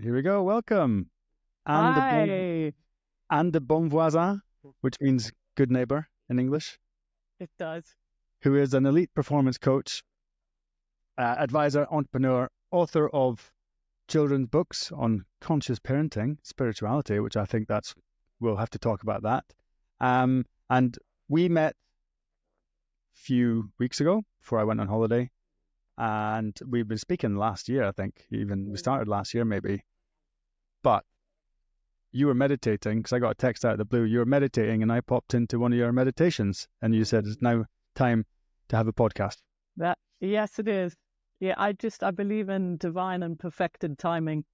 here we go. Welcome. Hi. Anne de Bonvoisin, which means good neighbor in English, It does. who is an elite performance coach, advisor, entrepreneur, author of children's books on conscious parenting, spirituality, which I think we'll have to talk about that. And we met a few weeks ago before I went on holiday. And we've been speaking last year, I think. Even we started last year, maybe. But you were meditating, because I got a text out of the blue. You were meditating, and I popped into one of your meditations, and you said it's now time to have a podcast. Yes, it is. Yeah, I believe in divine and perfected timing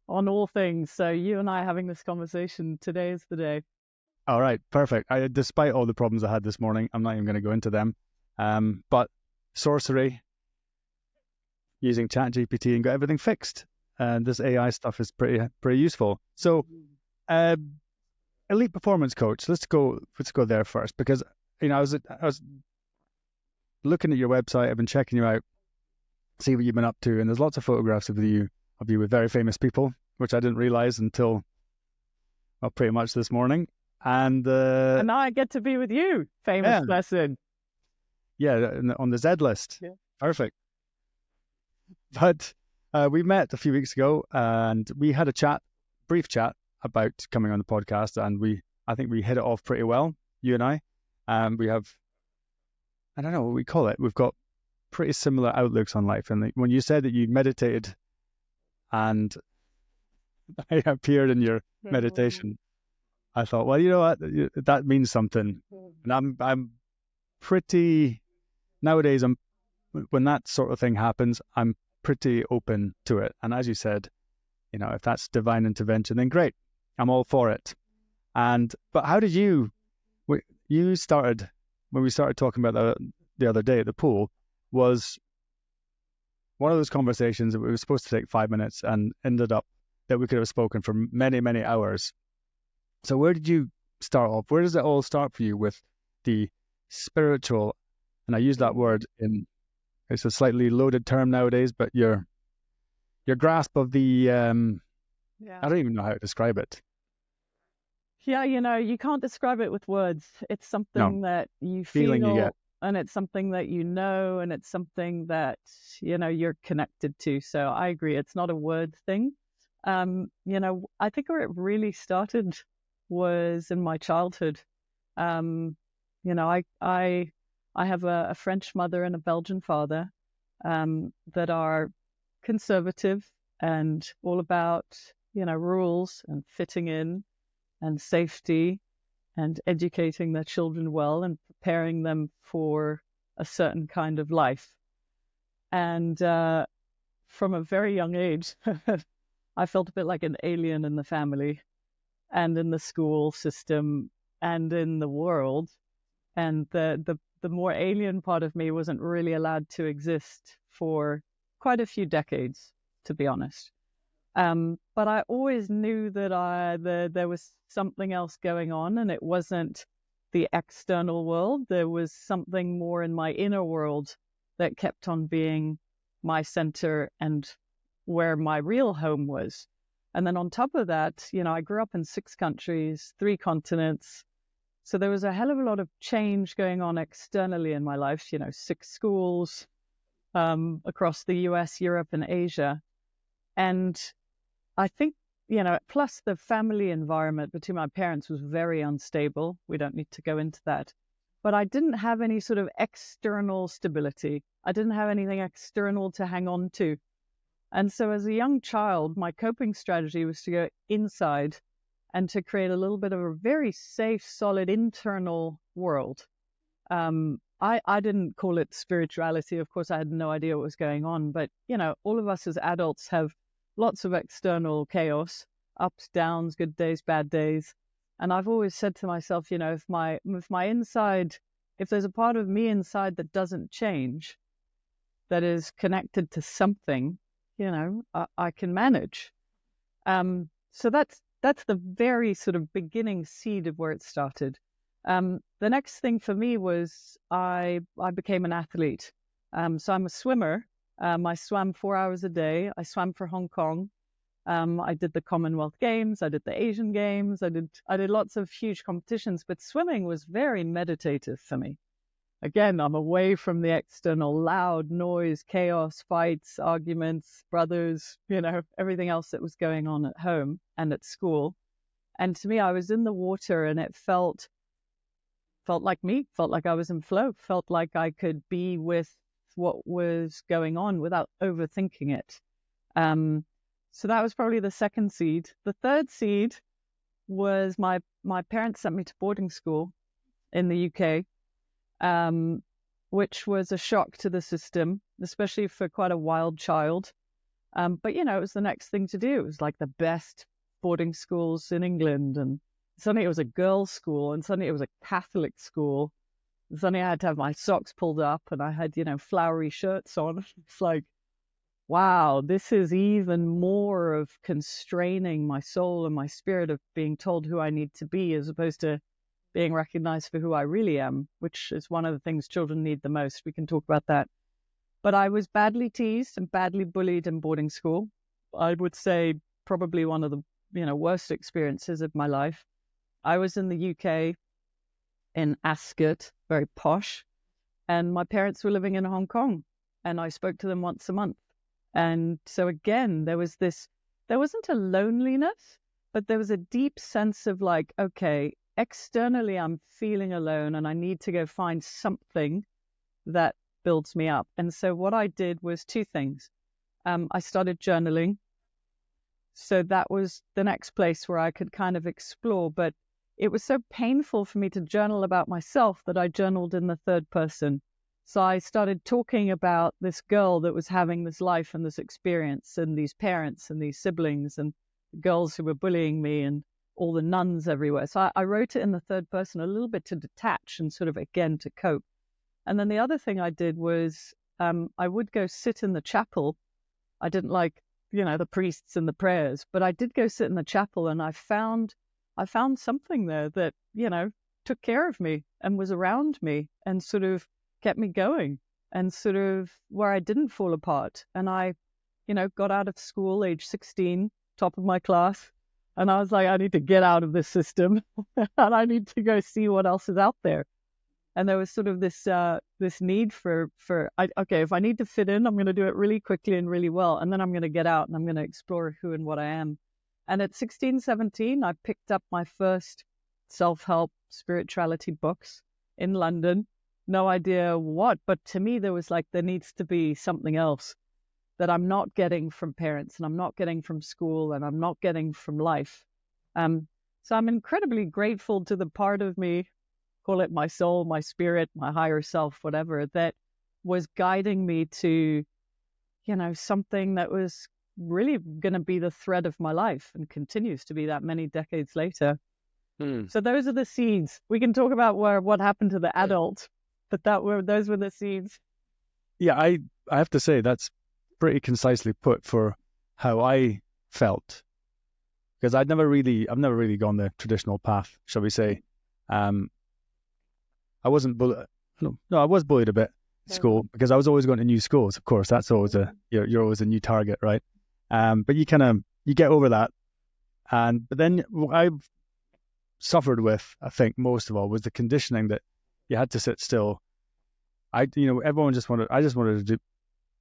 on all things. So you and I having this conversation, today is the day. All right, perfect. Despite all the problems I had this morning, I'm not even going to go into them. But sorcery, using ChatGPT, and got everything fixed. And this AI stuff is pretty useful. So, elite performance coach. Let's go there first, because I was looking at your website. I've been checking you out, see what you've been up to, and there's lots of photographs of you with very famous people, which I didn't realize until pretty much this morning. And now I get to be with you, famous person. Yeah, on the Z list. Yeah. Perfect. But we met a few weeks ago, and we had a brief chat about coming on the podcast, and I think we hit it off pretty well, you and I. We have, I don't know what we call it. We've got pretty similar outlooks on life. And when you said that you meditated, and I appeared in your meditation, I thought, well, you know what, that means something. And I'm pretty nowadays. When that sort of thing happens, I'm pretty open to it. And as you said, if that's divine intervention, then great, I'm all for it. But how did you started, when we started talking about the other day at the pool, was one of those conversations that we were supposed to take 5 minutes and ended up that we could have spoken for many, many hours. So where did you start off? Where does it all start for you with the spiritual? And I use that word it's a slightly loaded term nowadays, but your grasp of the, I don't even know how to describe it. Yeah, you can't describe it with words. It's something that you Feeling feel, you get. And it's something that you know, and it's something that, you're connected to. So I agree. It's not a word thing. I think where it really started was in my childhood. I have a French mother and a Belgian father that are conservative and all about, rules and fitting in and safety and educating their children well and preparing them for a certain kind of life. And from a very young age, I felt a bit like an alien in the family and in the school system and in the world. And the more alien part of me wasn't really allowed to exist for quite a few decades, to be honest. But I always knew that there was something else going on, and it wasn't the external world. There was something more in my inner world that kept on being my center and where my real home was. And then on top of that, I grew up in 6 countries, 3 continents. So there was a hell of a lot of change going on externally in my life, 6 schools across the US, Europe, and Asia. And I think, plus the family environment between my parents was very unstable. We don't need to go into that. But I didn't have any sort of external stability. I didn't have anything external to hang on to. And so as a young child, my coping strategy was to go inside and to create a little bit of a very safe, solid internal world. I didn't call it spirituality. Of course, I had no idea what was going on. But, all of us as adults have lots of external chaos, ups, downs, good days, bad days. And I've always said to myself, if my inside, if there's a part of me inside that doesn't change, that is connected to something, I can manage. So that's the very sort of beginning seed of where it started. The next thing for me was I became an athlete. So I'm a swimmer. I swam 4 hours a day. I swam for Hong Kong. I did the Commonwealth Games, I did the Asian Games, I did lots of huge competitions, but swimming was very meditative for me. Again, I'm away from the external loud noise, chaos, fights, arguments, brothers, everything else that was going on at home and at school. And to me, I was in the water and it felt like me, felt like I was in flow, felt like I could be with what was going on without overthinking it. So that was probably the second seed. The third seed was my parents sent me to boarding school in the UK, which was a shock to the system, especially for quite a wild child. But it was the next thing to do. It was like the best boarding schools in England, and suddenly it was a girls' school, and suddenly it was a Catholic school. And suddenly I had to have my socks pulled up, and I had flowery shirts on. It's like, wow, this is even more of constraining my soul and my spirit, of being told who I need to be, as opposed to being recognized for who I really am, which is one of the things children need the most. We can talk about that. But I was badly teased and badly bullied in boarding school. I would say probably one of the worst experiences of my life. I was in the UK, in Ascot, very posh, and my parents were living in Hong Kong, and I spoke to them once a month. And so again, there wasn't a loneliness, but there was a deep sense of like, okay, externally I'm feeling alone and I need to go find something that builds me up. And so what I did was two things. I started journaling. So that was the next place where I could kind of explore, but it was so painful for me to journal about myself that I journaled in the third person. So I started talking about this girl that was having this life and this experience, and these parents and these siblings and the girls who were bullying me and all the nuns everywhere. So I wrote it in the third person a little bit to detach and sort of, again, to cope. And then the other thing I did was I would go sit in the chapel. I didn't like, the priests and the prayers, but I did go sit in the chapel, and I found something there that, took care of me and was around me and sort of kept me going, and sort of where I didn't fall apart. And I, got out of school age 16, top of my class. And I was like, I need to get out of this system and I need to go see what else is out there. And there was sort of this need for okay, if I need to fit in, I'm going to do it really quickly and really well. And then I'm going to get out and I'm going to explore who and what I am. And at 16, 17, I picked up my first self-help spirituality books in London. No idea what, but to me, there was like, there needs to be something else that I'm not getting from parents, and I'm not getting from school, and I'm not getting from life. So I'm incredibly grateful to the part of me, call it my soul, my spirit, my higher self, whatever, that was guiding me to, something that was really going to be the thread of my life and continues to be that many decades later. So those are the seeds. We can talk about what happened to the adult, but those were the seeds. Yeah, I have to say that's pretty concisely put for how I felt, because I've never really gone the traditional path, shall we say. I wasn't bullied. No, I was bullied a bit at school because I was always going to new schools. Of course, that's always you're always a new target, right? But you get over that, but then I've suffered with, I think most of all, was the conditioning that you had to sit still. I just wanted to do.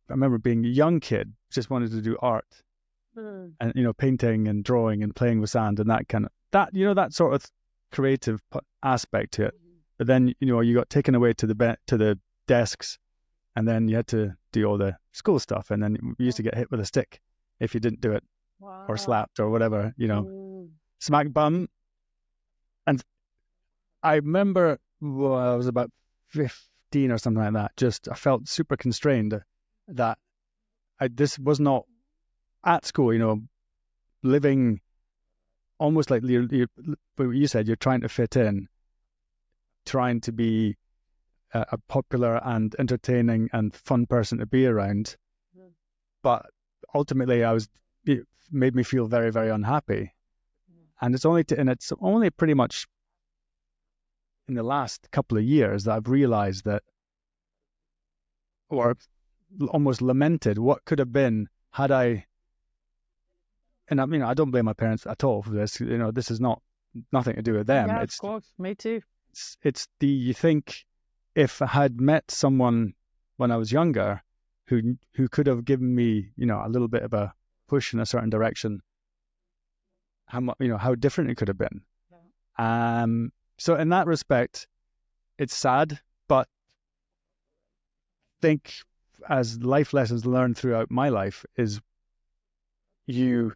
I remember being a young kid, just wanted to do art, and painting and drawing and playing with sand and that sort of creative aspect to it. But then you got taken away to the desks, and then you had to do all the school stuff, and then we used to get hit with a stick if you didn't do it, or slapped or whatever, smack bum. And I remember I was about 15 or something like that. I felt super constrained that this was not at school, living almost like you said, you're trying to fit in, trying to be a popular and entertaining and fun person to be around. But ultimately it made me feel very, very unhappy. And it's only pretty much in the last couple of years that I've realized that, or almost lamented, what could have been had I and I mean, I don't blame my parents at all for this. This is nothing to do with them. Yeah, of course. Me too. You think if I had met someone when I was younger who could have given me, a little bit of a push in a certain direction, how different it could have been. So in that respect, it's sad, but think as life lessons learned throughout my life is it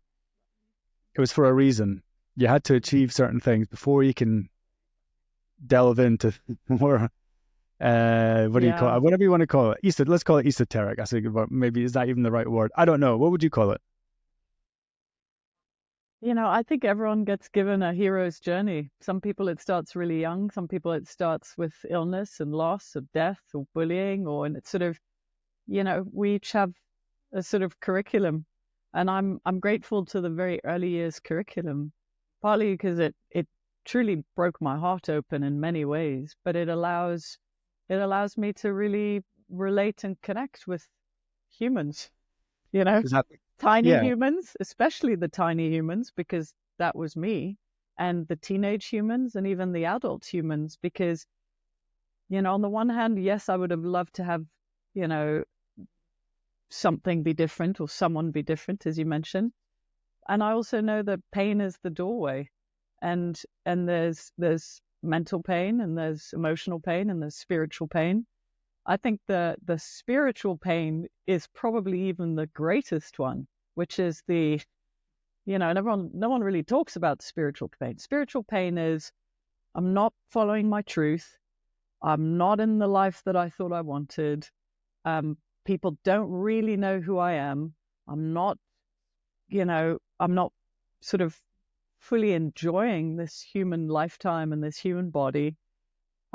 was for a reason. You had to achieve certain things before you can delve into more, what do you call it? Whatever you want to call it. Let's call it esoteric. I think maybe is that even the right word? I don't know. What would you call it? I think everyone gets given a hero's journey. Some people it starts really young. Some people it starts with illness and loss, or death, or bullying, and it's sort of, we each have a sort of curriculum, and I'm grateful to the very early years curriculum, partly because it truly broke my heart open in many ways, but it allows me to really relate and connect with humans. Exactly. Tiny humans, especially the tiny humans, because that was me, and the teenage humans, and even the adult humans, because, on the one hand, yes, I would have loved to have, something be different or someone be different, as you mentioned. And I also know that pain is the doorway, and there's mental pain, and there's emotional pain, and there's spiritual pain. I think the spiritual pain is probably even the greatest one, which is and no one really talks about spiritual pain. Spiritual pain is, I'm not following my truth. I'm not in the life that I thought I wanted. People don't really know who I am. I'm not sort of fully enjoying this human lifetime and this human body.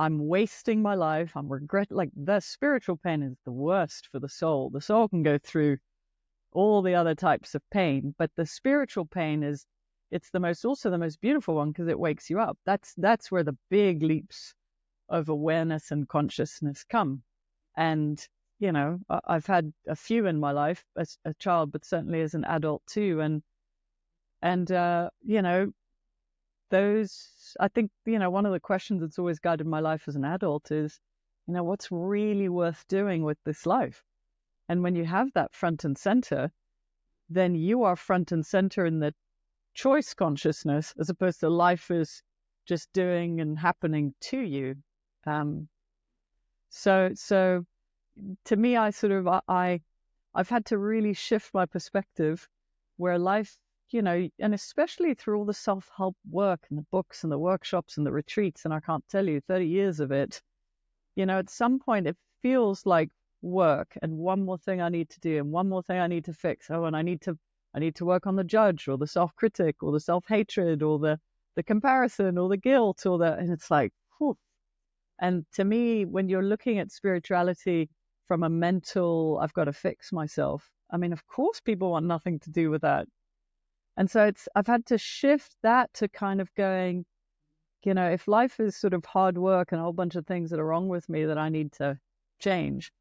I'm wasting my life. I'm like the spiritual pain is the worst for the soul. The soul can go through all the other types of pain, but the spiritual pain it's also the most beautiful one because it wakes you up. That's where the big leaps of awareness and consciousness come. And, I've had a few in my life as a child, but certainly as an adult too. And those, I think, one of the questions that's always guided my life as an adult is, what's really worth doing with this life? And when you have that front and center, then you are front and center in the choice consciousness, as opposed to life is just doing and happening to you. So to me, I've had to really shift my perspective, where life, and especially through all the self-help work and the books and the workshops and the retreats, and I can't tell you, 30 years of it, at some point it feels like work, and one more thing I need to do, and one more thing I need to fix. And I need to work on the judge, or the self-critic, or the self-hatred, or the comparison, or the guilt, and it's like, whew. And to me, when you're looking at spirituality from a mental, I've got to fix myself, I mean, of course people want nothing to do with that. And so I've had to shift that to kind of going, if life is sort of hard work and a whole bunch of things that are wrong with me that I need to change,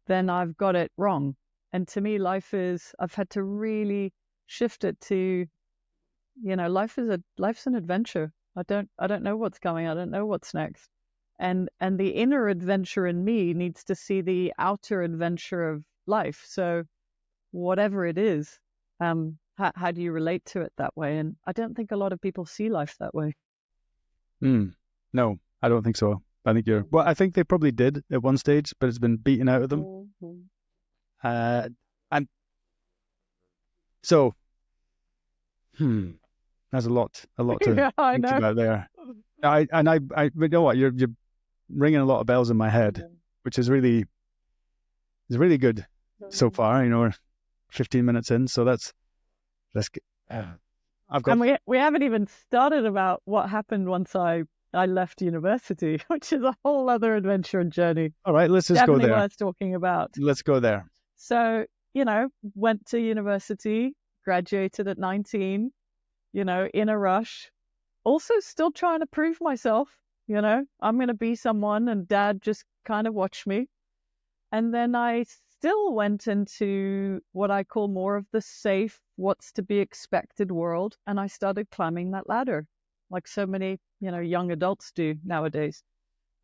then I've got it wrong. And to me, I've had to really shift it to, life's an adventure. I don't know what's coming. I don't know what's next. And the inner adventure in me needs to see the outer adventure of life. So whatever it is, how do you relate to it that way? And I don't think a lot of people see life that way. No, I don't think so. I think they probably did at one stage, but it's been beaten out of them. Mm-hmm. And so, there's a lot to think about there. You know what, you're ringing a lot of bells in my head, which is really good so far. We're 15 minutes in, so let's get. I've got. And we haven't even started about what happened once I left university, which is a whole other adventure and journey. All right, let's just go there. Definitely worth talking about. Let's go there. So, went to university, graduated at 19, in a rush. Also still trying to prove myself, I'm going to be someone, and Dad just kind of watched me. And then I still went into what I call more of the safe, what's to be expected world. And I started climbing that ladder like so many, young adults do nowadays.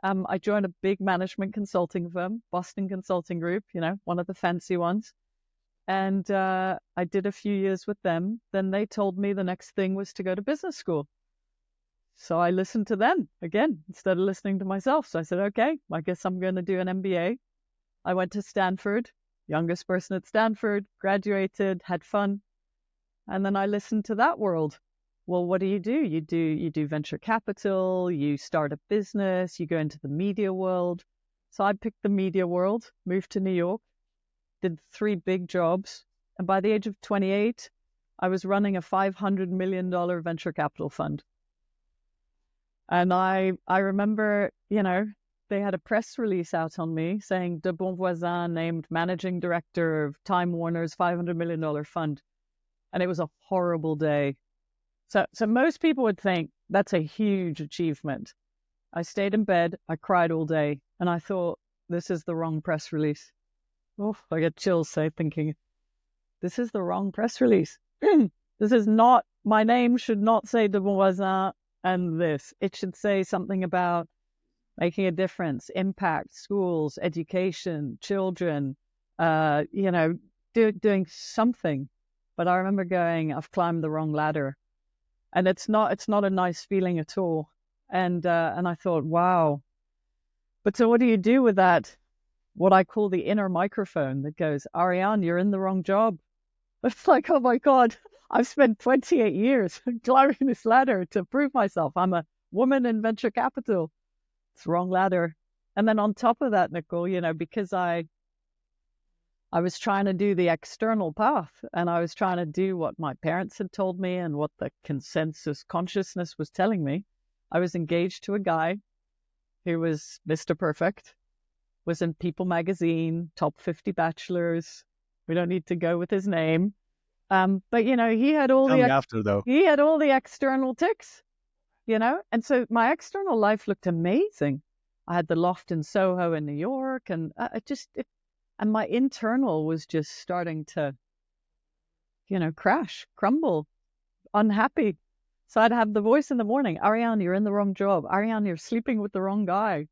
I joined a big management consulting firm, Boston Consulting Group, one of the fancy ones. And I did a few years with them. Then they told me the next thing was to go to business school. So I listened to them again instead of listening to myself. So I said, okay, I guess I'm going to do an MBA. I went to Stanford, youngest person at Stanford, graduated, had fun. And then I listened to that world. Well, what do? You do venture capital, you start a business, you go into the media world. So I picked the media world, moved to New York, did 3 big jobs. And by the age of 28, I was running a $500 million venture capital fund. And I remember, they had a press release out on me saying de Bonvoisin named managing director of Time Warner's $500 million fund. And it was a horrible day. So most people would think that's a huge achievement. I stayed in bed, I cried all day, and I thought, this is the wrong press release. Oh, I get chills thinking, this is the wrong press release. This is not, my name should not say de Bonvoisin and this. It should say something about making a difference, impact, schools, education, children, doing something. But I remember going, I've climbed the wrong ladder. And it's not a nice feeling at all. And I thought, wow. But so what do you do with that? What I call the inner microphone that goes, Ariane, you're in the wrong job. It's like, oh my God, I've spent 28 years climbing this ladder to prove myself. I'm a woman in venture capital. It's the wrong ladder. And then on top of that, Nicole, because I was trying to do the external path, and I was trying to do what my parents had told me and what the consensus consciousness was telling me. I was engaged to a guy who was Mr. Perfect, was in People magazine, top 50 bachelors. We don't need to go with his name. But he had all Tell me after, though. He had all the external ticks, and so my external life looked amazing. I had the loft in Soho in New York, and and my internal was just starting to, crash, crumble, unhappy. So I'd have the voice in the morning, Ariane, you're in the wrong job. Ariane, you're sleeping with the wrong guy.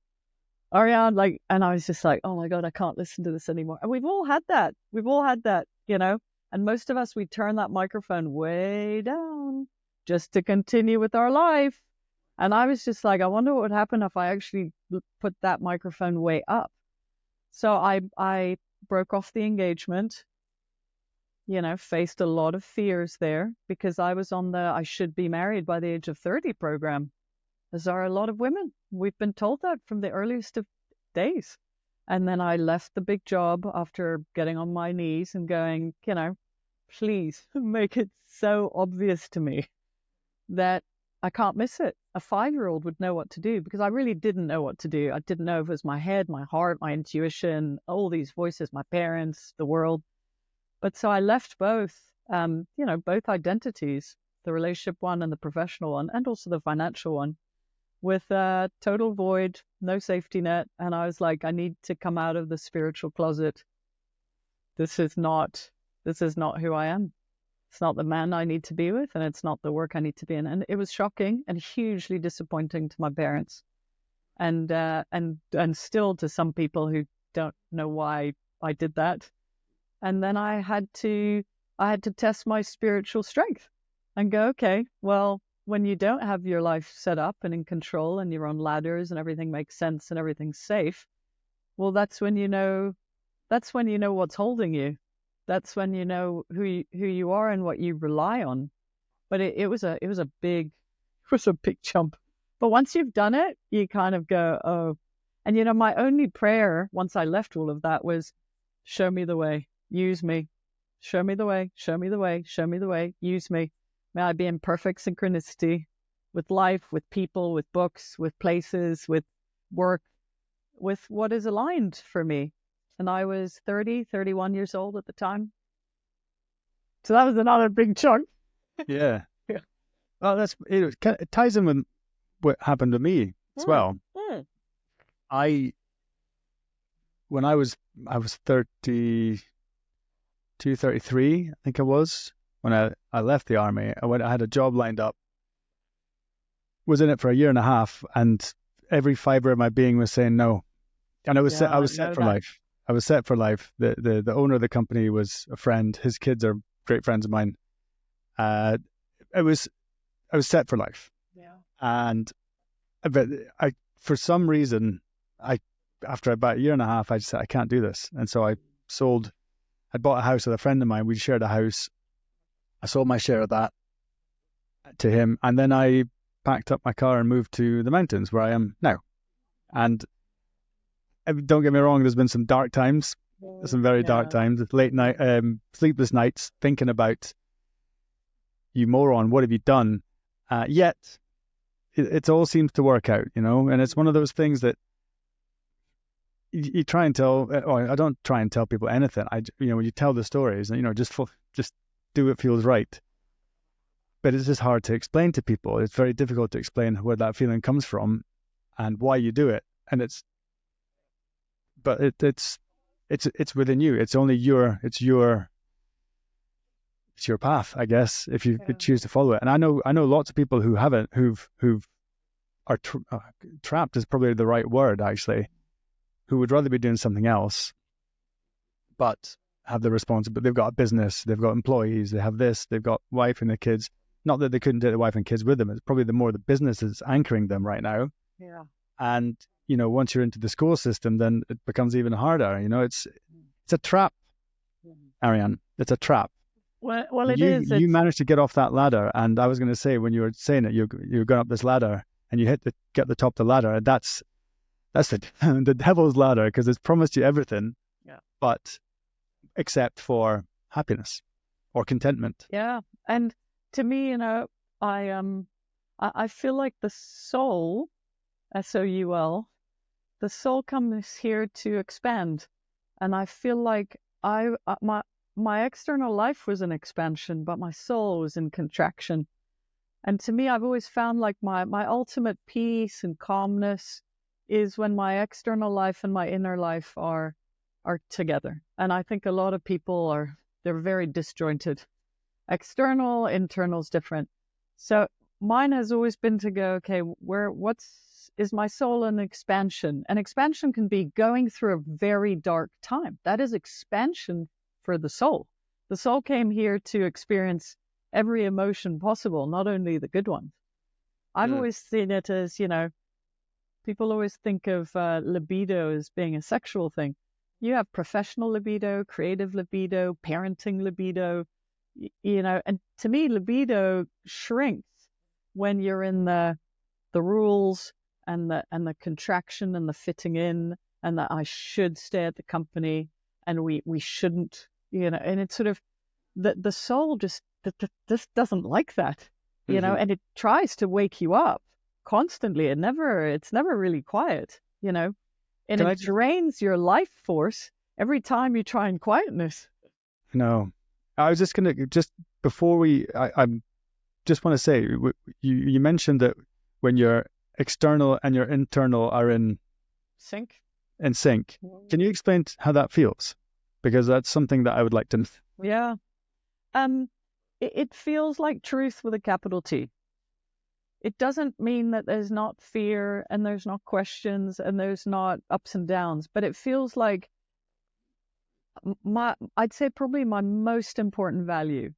Ariane, and I was just like, oh my God, I can't listen to this anymore. And we've all had that. And most of us, we turn that microphone way down just to continue with our life. And I was just like, I wonder what would happen if I actually put that microphone way up. So I broke off the engagement, faced a lot of fears there because I was on the I should be married by the age of 30 program, as are a lot of women. We've been told that from the earliest of days. And then I left the big job after getting on my knees and going, please make it so obvious to me that I can't miss it. A 5-year-old would know what to do because I really didn't know what to do. I didn't know if it was my head, my heart, my intuition, all these voices, my parents, the world. But so I left both, both identities, the relationship one and the professional one, and also the financial one, with a total void, no safety net. And I was like, I need to come out of the spiritual closet. This is not who I am. It's not the man I need to be with, and it's not the work I need to be in. And it was shocking and hugely disappointing to my parents, and still to some people who don't know why I did that. And then I had to test my spiritual strength and go, okay, well, when you don't have your life set up and in control and you're on ladders and everything makes sense and everything's safe, well, that's when you know what's holding you. That's when you know who you are and what you rely on. But it was a big jump. But once you've done it, you kind of go, oh. And my only prayer once I left all of that was, show me the way, use me, show me the way, show me the way, show me the way, use me. May I be in perfect synchronicity with life, with people, with books, with places, with work, with what is aligned for me. And I was 31 years old at the time. So that was another big chunk. Yeah. Well, it ties in with what happened to me as well. when I was 32, 33, I think I was, when I left the army. I had a job lined up, was in it for a year and a half, and every fiber of my being was saying no. And Yeah, I I was set know for that. life. I was set for life. The owner of the company was a friend. His kids are great friends of mine. Uh, it was I was set for life. Yeah. And but I for some reason I after about a year and a half I just said I can't do this. And so I sold. I bought a house with a friend of mine. We shared a house. I sold my share of that to him, and then I packed up my car and moved to the mountains where I am now. And don't get me wrong, there's been some dark times, some very dark Yeah. times, late night, sleepless nights, thinking about you moron, what have you done? Yet it all seems to work out, you know. And it's one of those things that you try and tell. Or I don't try and tell people anything. When you tell the stories, just do what feels right. But it's just hard to explain to people. It's very difficult to explain where that feeling comes from and why you do it. And it's within you. It's only it's your path, I guess, if you Yeah. choose to follow it. And I know lots of people who haven't, who've are trapped is probably the right word, actually, who would rather be doing something else, but have the responsibility. They've got a business, they've got employees, they have this, they've got wife and the kids. Not that they couldn't take the wife and kids with them. It's probably the more the business is anchoring them right now. Yeah. And once you're into the school system, then it becomes even harder. It's a trap, Ariane. It's a trap. Well, it You is. you managed to get off that ladder, and I was going to say, when you were saying it, you're going up this ladder and you get the top of the ladder. That's the the devil's ladder, because it's promised you everything, Yeah. but except for happiness or contentment. Yeah. And to me, I feel like the soul, SOUL, the soul comes here to expand. And I feel like my external life was an expansion, but my soul was in contraction. And to me, I've always found like my ultimate peace and calmness is when my external life and my inner life are together. And I think a lot of people they're very disjointed. External, internal is different. So mine has always been to go, okay, is my soul an expansion? And expansion can be going through a very dark time. That is expansion for the soul. The soul came here to experience every emotion possible, not only the good ones. I've always seen it as, people always think of libido as being a sexual thing. You have professional libido, creative libido, parenting libido, and to me, libido shrinks when you're in the rules and the contraction and the fitting in, and that I should stay at the company and we shouldn't, and it's sort of the soul just doesn't like that, and it tries to wake you up constantly. It's never really quiet, and Can I it just drains your life force every time you try and quietness. No, I was just gonna just before I just want to say, you mentioned that when your external and your internal are in Sync. sync. Can you explain how that feels? Because that's something that I would like to. Yeah. It feels like truth with a capital T. It doesn't mean that there's not fear and there's not questions and there's not ups and downs, but it feels like I'd say probably my most important value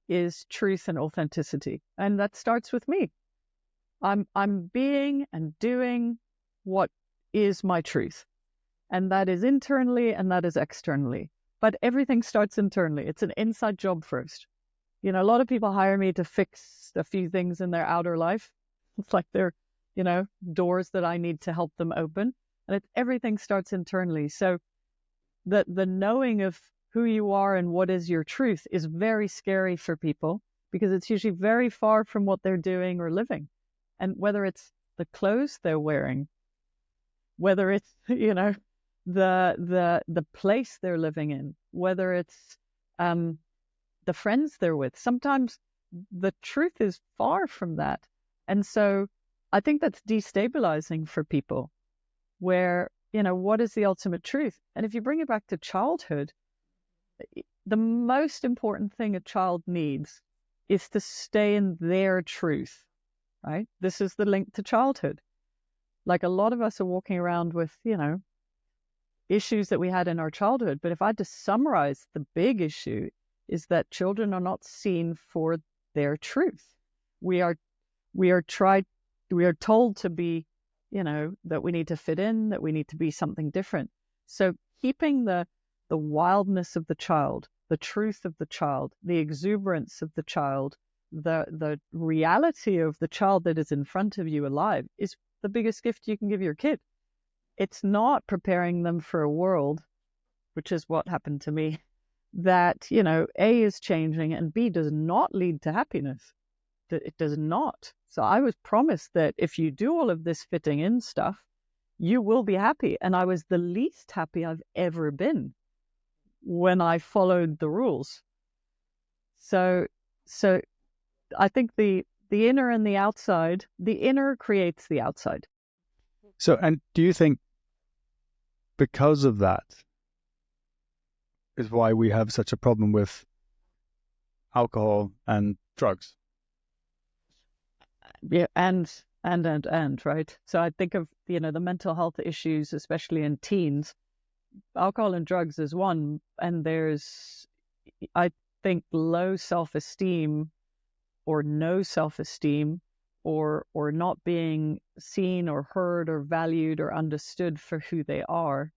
is truth and authenticity. And that starts with me. I'm being and doing what is my truth. And that is internally and that is externally. But everything starts internally. It's an inside job first. A lot of people hire me to fix a few things in their outer life. It's like they're, doors that I need to help them open. And everything starts internally. So the knowing of who you are and what is your truth is very scary for people, because it's usually very far from what they're doing or living. And whether it's the clothes they're wearing, whether it's, the place they're living in, whether it's the friends they're with, sometimes the truth is far from that. And so I think that's destabilizing for people, where, what is the ultimate truth? And if you bring it back to childhood, the most important thing a child needs is to stay in their truth, right? This is the link to childhood. Like, a lot of us are walking around with, issues that we had in our childhood. But if I had to summarize, the big issue is that children are not seen for their truth. We are told to be, that we need to fit in, that we need to be something different. So keeping the wildness of the child, the truth of the child, the exuberance of the child, the reality of the child that is in front of you alive is the biggest gift you can give your kid. It's not preparing them for a world, which is what happened to me, that, A is changing and B does not lead to happiness. It does not. So I was promised that if you do all of this fitting in stuff, you will be happy. And I was the least happy I've ever been when I followed the rules. So I think the inner and the outside, the inner creates the outside. So, and do you think because of that is why we have such a problem with alcohol and drugs? Yeah, and right. So I think of, the mental health issues, especially in teens. Alcohol and drugs is one, and there's, I think, low self-esteem or no self-esteem or not being seen or heard or valued or understood for who they are,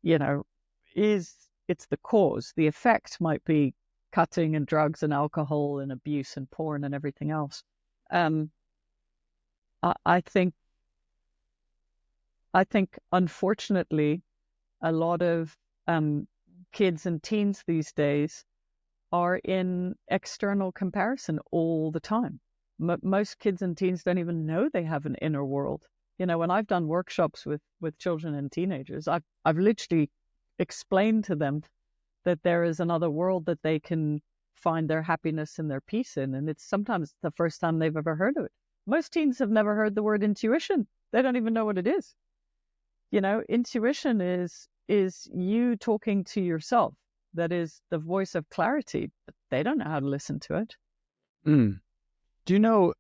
it's the cause. The effect might be cutting and drugs and alcohol and abuse and porn and everything else. I think unfortunately a lot of kids and teens these days are in external comparison all the time. Most kids and teens don't even know they have an inner world. When I've done workshops with children and teenagers, I've literally explained to them that there is another world that they can find their happiness and their peace in, and it's sometimes the first time they've ever heard of it. Most teens have never heard the word intuition. They don't even know what it is. Intuition is you talking to yourself. That is the voice of clarity, but they don't know how to listen to it. Do you know,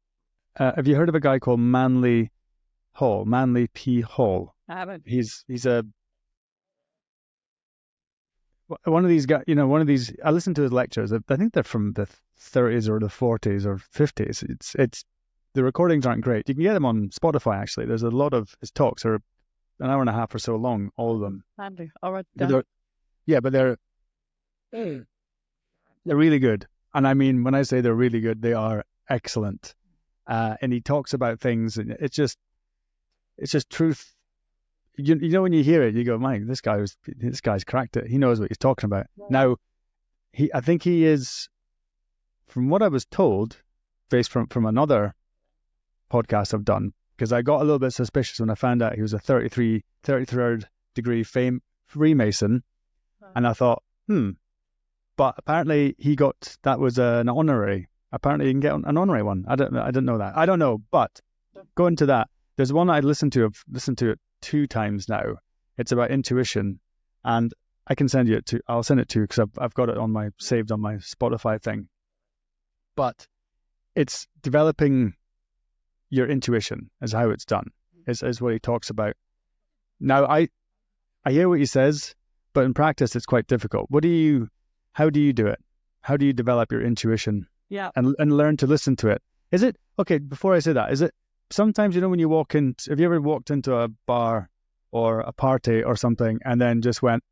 have you heard of a guy called Manly P. Hall? I haven't. He's one of these guys, I listen to his lectures. I think they're from the 30s or the 40s or 50s. It's the recordings aren't great. You can get them on Spotify, actually. There's a lot of his talks are an hour and a half or so long, all of them. Handy. All right. Yeah, but they're really good. And I mean, when I say they're really good, they are excellent. And he talks about things, and it's just truth. When you hear it, you go, "Mike, this guy's cracked it. He knows what he's talking about." Yeah. Now, I think he is, from what I was told, based from another podcast I've done, because I got a little bit suspicious when I found out he was a 33rd degree Freemason, and I thought, but apparently that was an honorary. Apparently you can get an honorary one. I didn't know that. I don't know, but going to that, there's one I've listened to it 2 times now. It's about intuition, and I can send you it to. I'll send it to you because I've got it saved on my Spotify thing. But it's developing your intuition is how it's done. Is what he talks about. Now I hear what he says, but in practice it's quite difficult. How do you do it? How do you develop your intuition? Yeah. And learn to listen to it? Is it okay? Before I say that, is it sometimes when you walk in? Have you ever walked into a bar or a party or something and then just went,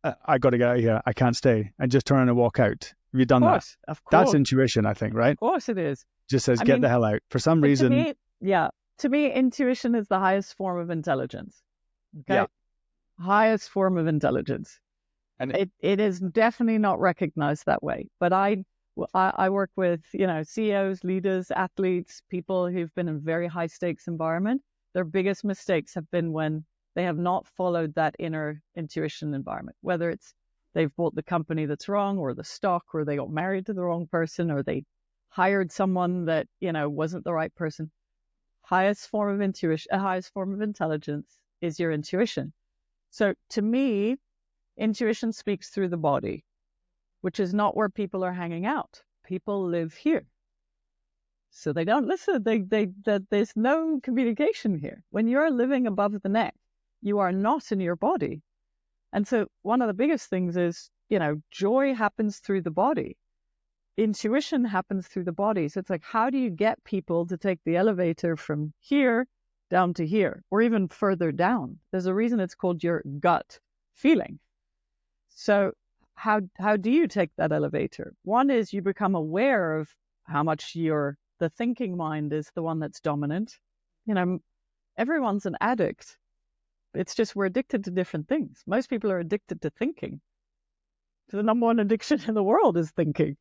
"I got to get out of here. I can't stay," and just turn and walk out? Have you done that? Of course. That's intuition, I think, right? Of course it is. Just says, get the hell out. For some reason. To me, intuition is the highest form of intelligence. Okay. Yeah. Highest form of intelligence. And it is definitely not recognized that way. But I work with, CEOs, leaders, athletes, people who've been in very high stakes environment. Their biggest mistakes have been when they have not followed that inner intuition environment, whether it's they've bought the company that's wrong, or the stock, or they got married to the wrong person, or they hired someone that, wasn't the right person. Highest form of intuition, highest form of intelligence is your intuition. So to me, intuition speaks through the body, which is not where people are hanging out. People live here. So they don't listen. There's no communication here. When you're living above the neck, you are not in your body. And so one of the biggest things is, joy happens through the body. Intuition happens through the body. So it's like, how do you get people to take the elevator from here down to here, or even further down? There's a reason it's called your gut feeling. So how do you take that elevator? One is you become aware of how much the thinking mind is the one that's dominant. Everyone's an addict. It's just we're addicted to different things. Most people are addicted to thinking. So the number one addiction in the world is thinking.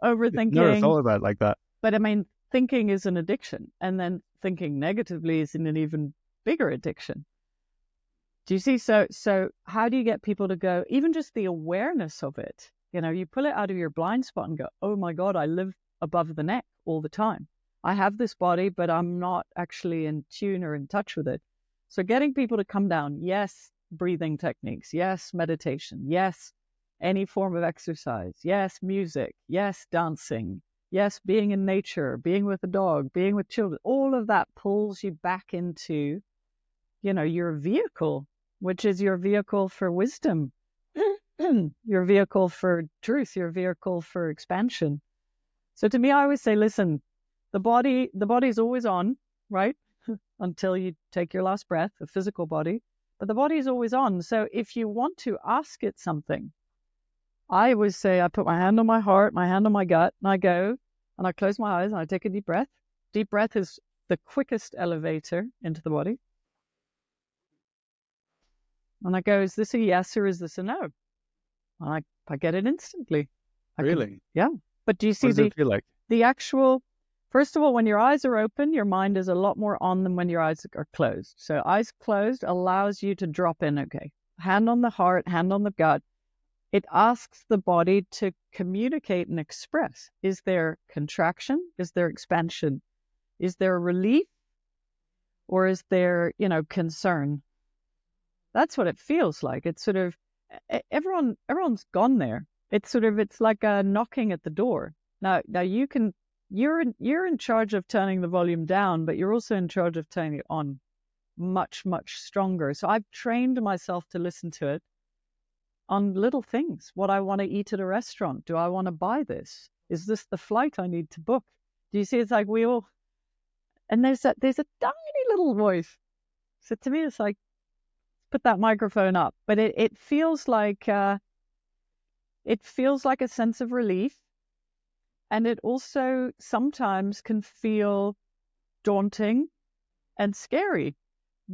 Overthinking. Never thought about it like that. But I mean, thinking is an addiction. And then thinking negatively is an even bigger addiction. Do you see? So how do you get people to go, even just the awareness of it? You pull it out of your blind spot and go, oh my God, I live above the neck all the time. I have this body, but I'm not actually in tune or in touch with it. So getting people to come down, yes, breathing techniques, yes, meditation, yes, any form of exercise, yes, music, yes, dancing, yes, being in nature, being with a dog, being with children, all of that pulls you back into, your vehicle, which is your vehicle for wisdom, your vehicle for truth, your vehicle for expansion. So to me, I always say, listen, the body's always on, right? Until you take your last breath, a physical body, but the body is always on. So if you want to ask it something, I always say, I put my hand on my heart, my hand on my gut, and I go, and I close my eyes, and I take a deep breath. Deep breath is the quickest elevator into the body. And I go, is this a yes or is this a no? And I get it instantly. Really? Yeah. But do you see what does it feel like? The actual, first of all, when your eyes are open, your mind is a lot more on than when your eyes are closed. So eyes closed allows you to drop in, okay. Hand on the heart, hand on the gut. It asks the body to communicate and express. Is there contraction? Is there expansion? Is there relief? Or is there, concern? That's what it feels like. It's sort of, everyone's gone there. It's like a knocking at the door. Now you're in charge of turning the volume down, but you're also in charge of turning it on much, much stronger. So I've trained myself to listen to it on little things. What I want to eat at a restaurant. Do I want to buy this? Is this the flight I need to book? Do you see? It's like and there's a tiny little voice. So to me, it's like, put that microphone up. But it feels like a sense of relief. And it also sometimes can feel daunting and scary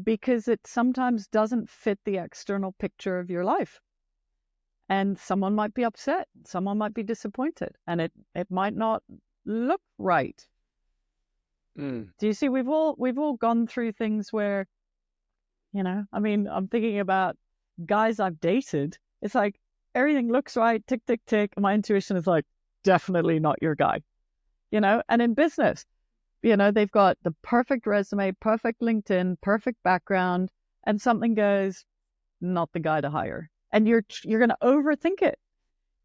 because it sometimes doesn't fit the external picture of your life. And someone might be upset, someone might be disappointed, and it might not look right. Do you see? We've all gone through things where, I'm thinking about guys I've dated. It's like everything looks right, tick, tick, tick. My intuition is like, definitely not your guy, and in business, they've got the perfect resume, perfect LinkedIn, perfect background, and something goes, not the guy to hire. And you're going to overthink it.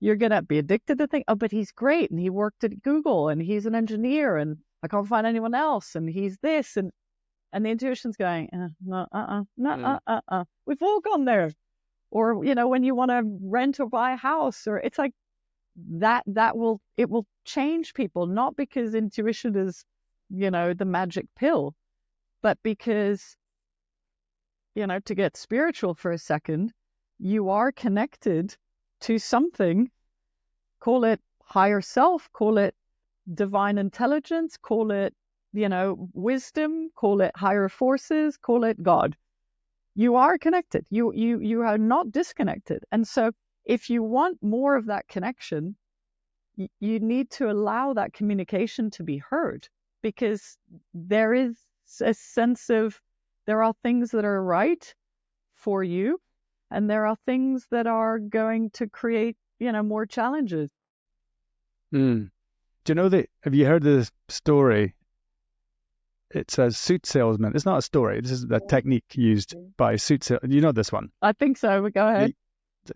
You're going to be addicted to think, oh, but he's great. And he worked at Google and he's an engineer and I can't find anyone else. And he's this. And the intuition's going, no. We've all gone there. Or, when you want to rent or buy a house, or it's like it will change people, not because intuition is, the magic pill, but because, to get spiritual for a second, you are connected to something, call it higher self, call it divine intelligence, call it, wisdom, call it higher forces, call it God. You are connected. You are not disconnected. And so if you want more of that connection, you need to allow that communication to be heard, because there is a sense of, there are things that are right for you, and there are things that are going to create, more challenges. Do you know have you heard the story? it says suit salesman. It's not a story. This is a technique used by suit salesman. You know this one. I think so, but go ahead.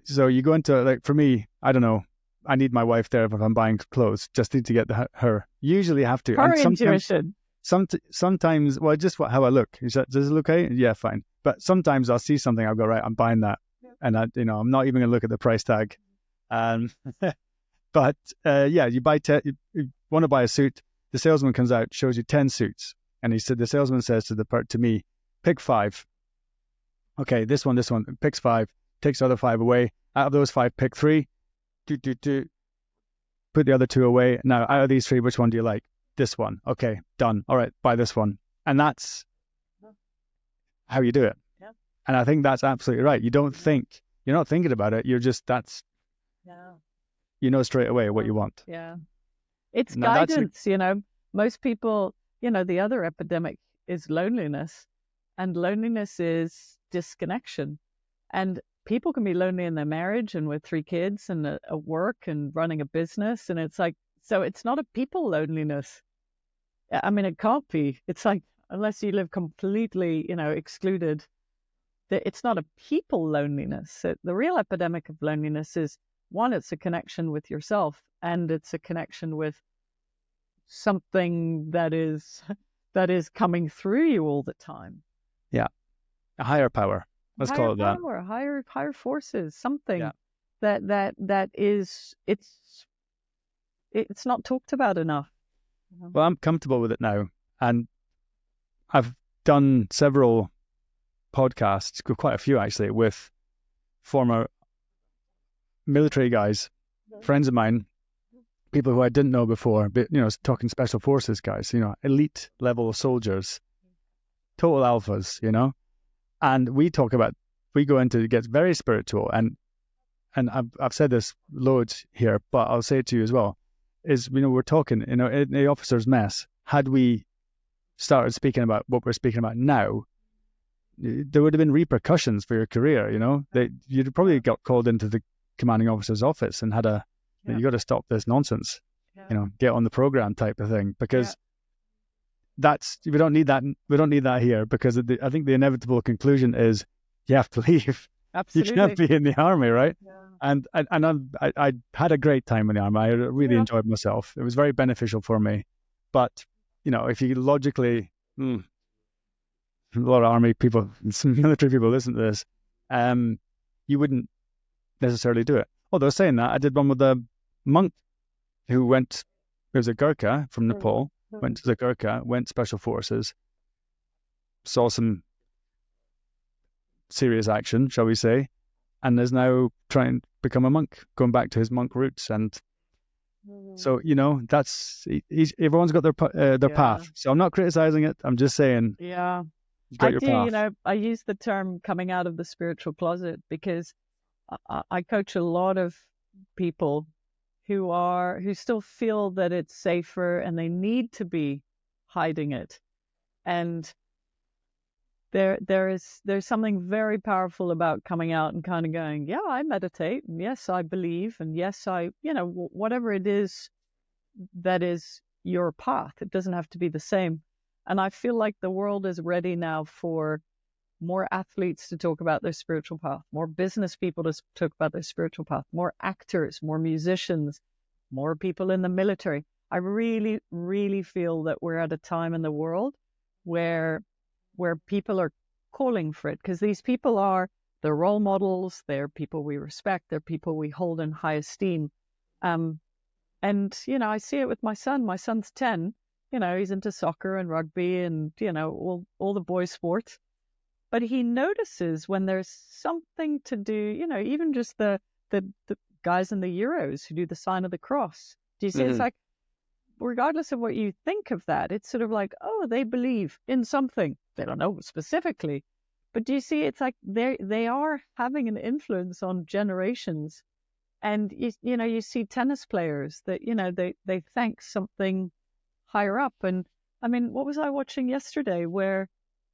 So you go into, like, for me, I don't know. I need my wife there if I'm buying clothes. Just need to get her. Usually have to. Her And sometimes, intuition. sometimes, well, just how I look. Does it look okay? Yeah, fine. But sometimes I'll see something, I'll go, right, I'm buying that, and I'm not even gonna look at the price tag. But yeah, you want to buy a suit. The salesman comes out, shows you 10 suits, and the salesman says to me, pick 5. Okay, this one, picks 5, takes the other 5 away. Out of those 5, pick 3. Put the other 2 away. Now, out of these 3, which one do you like? This one. Okay, done. All right, buy this one. And that's how you do it. Yeah. And I think that's absolutely right. You're not thinking about it. You're just, you know straight away what you want. Yeah. It's Now, guidance, Most people, the other epidemic is loneliness, and loneliness is disconnection. And people can be lonely in their marriage and with 3 kids and a work and running a business. And it's like, so it's not a people loneliness. I mean, it can't be. It's like, unless you live completely, excluded, it's not a people loneliness. The real epidemic of loneliness is, one, it's a connection with yourself, and it's a connection with something that is coming through you all the time. Yeah. A higher power. Let's call it that. Higher forces, something that is, it's not talked about enough. Well, I'm comfortable with it now, and I've done several podcasts, quite a few actually, with former military guys, friends of mine, people who I didn't know before, but talking special forces guys, elite level soldiers, total alphas, and we go into, it gets very spiritual, and I've said this loads here, but I'll say it to you as well, is, we're talking, in the officers' mess, had we started speaking about what we're speaking about now, there would have been repercussions for your career, you'd probably got called into the commanding officer's office and had you got to stop this nonsense, get on the program type of thing, because we don't need that here, because I think the inevitable conclusion is you have to leave. Absolutely. You can't be in the army, right? And I had a great time in the army. I really enjoyed myself. It was very beneficial for me. But if you logically, a lot of army people, some military people listen to this, you wouldn't necessarily do it. Although saying that, I did one with a monk who went, he was a Gurkha from Nepal, went special forces, saw some serious action, shall we say, and is now trying to become a monk, going back to his monk roots. And so, that's, everyone's got their path. So I'm not criticizing it. I'm just saying, you've got your path. I use the term coming out of the spiritual closet, because I coach a lot of people who still feel that it's safer and they need to be hiding it. And there's something very powerful about coming out and kind of going, yeah, I meditate, and yes, I believe, and yes, I, whatever it is that is your path. It doesn't have to be the same. And I feel like the world is ready now for more athletes to talk about their spiritual path, more business people to talk about their spiritual path, more actors, more musicians, more people in the military. I really, really feel that we're at a time in the world where people are calling for it, because these people they're role models, they're people we respect, they're people we hold in high esteem. And, I see it with my son. My son's 10, he's into soccer and rugby and, all the boys' sports. But he notices when there's something to do, even just the guys in the Euros who do the sign of the cross. Do you see? It's like, regardless of what you think of that, it's sort of like, oh, they believe in something. They don't know specifically. But do you see? It's like they are having an influence on generations. And, you see tennis players that, they thank something higher up. And I mean, what was I watching yesterday where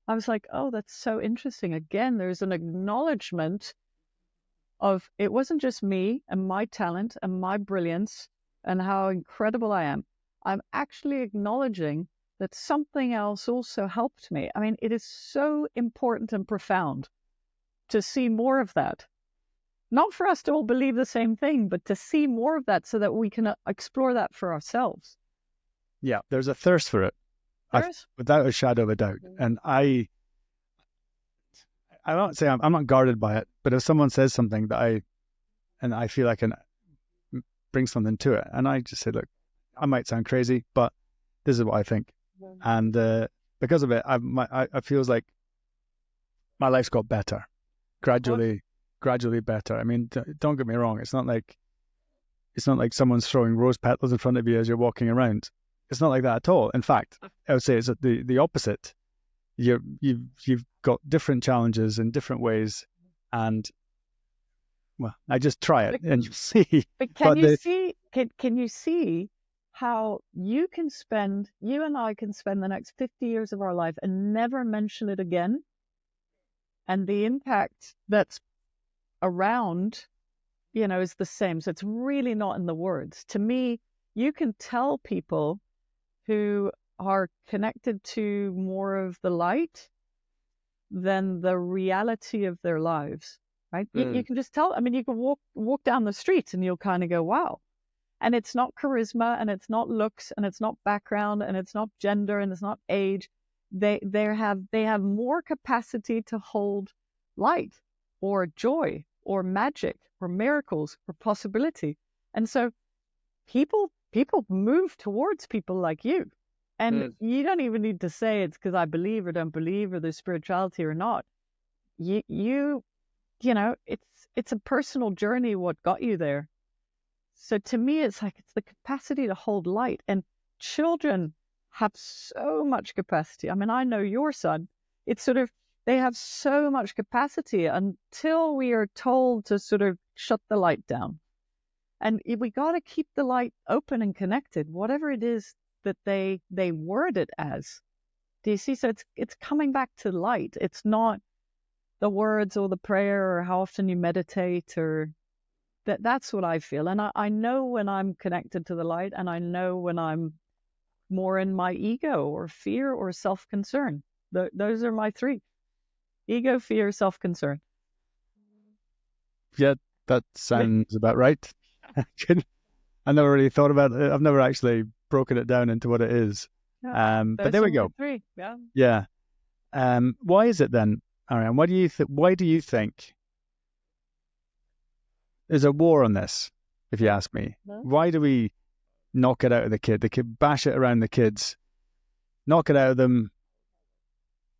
I was like, oh, that's so interesting. Again, there's an acknowledgement of, it wasn't just me and my talent and my brilliance and how incredible I am. I'm actually acknowledging that something else also helped me. I mean, it is so important and profound to see more of that. Not for us to all believe the same thing, but to see more of that so that we can explore that for ourselves. Yeah, there's a thirst for it, without a shadow of a doubt. And I don't say I'm not guarded by it, but if someone says something that I feel I can bring something to it, and I just say, look, I might sound crazy, but this is what I think. And because of it, I feels like my life's got better, gradually better. I mean, don't get me wrong. It's not like someone's throwing rose petals in front of you as you're walking around. It's not like that at all. In fact, I would say it's the opposite. You've got different challenges in different ways, and well, I just try it and you see. But can you see how you and I can spend the next 50 years of our life and never mention it again? And the impact that's around, is the same. So it's really not in the words. To me, you can tell people who are connected to more of the light than the reality of their lives, right? You can just tell. I mean, you can walk down the streets and you'll kind of go, wow. And it's not charisma, and it's not looks, and it's not background, and it's not gender, and it's not age. They have more capacity to hold light or joy or magic or miracles or possibility. And so people move towards people like you. And you don't even need to say it's because I believe or don't believe or there's spirituality or not. You know, it's a personal journey what got you there. So to me, it's like it's the capacity to hold light. And children have so much capacity. I mean, I know your son. It's sort of, they have so much capacity until we are told to sort of shut the light down. And we got to keep the light open and connected, whatever it is that they word it as. Do you see? So it's coming back to light. It's not the words or the prayer or how often you meditate or that's what I feel. And I know when I'm connected to the light, and I know when I'm more in my ego or fear or self-concern. Those are my three: ego, fear, self-concern. Yeah, that sounds about right. I never really thought about it. I've never actually broken it down into what it is. But there we go. Three. Yeah. Yeah. Why is it then, Ariane? Why do you think there's a war on this, if you ask me? No. Why do we knock it out of the kid? Bash it around the kids, knock it out of them.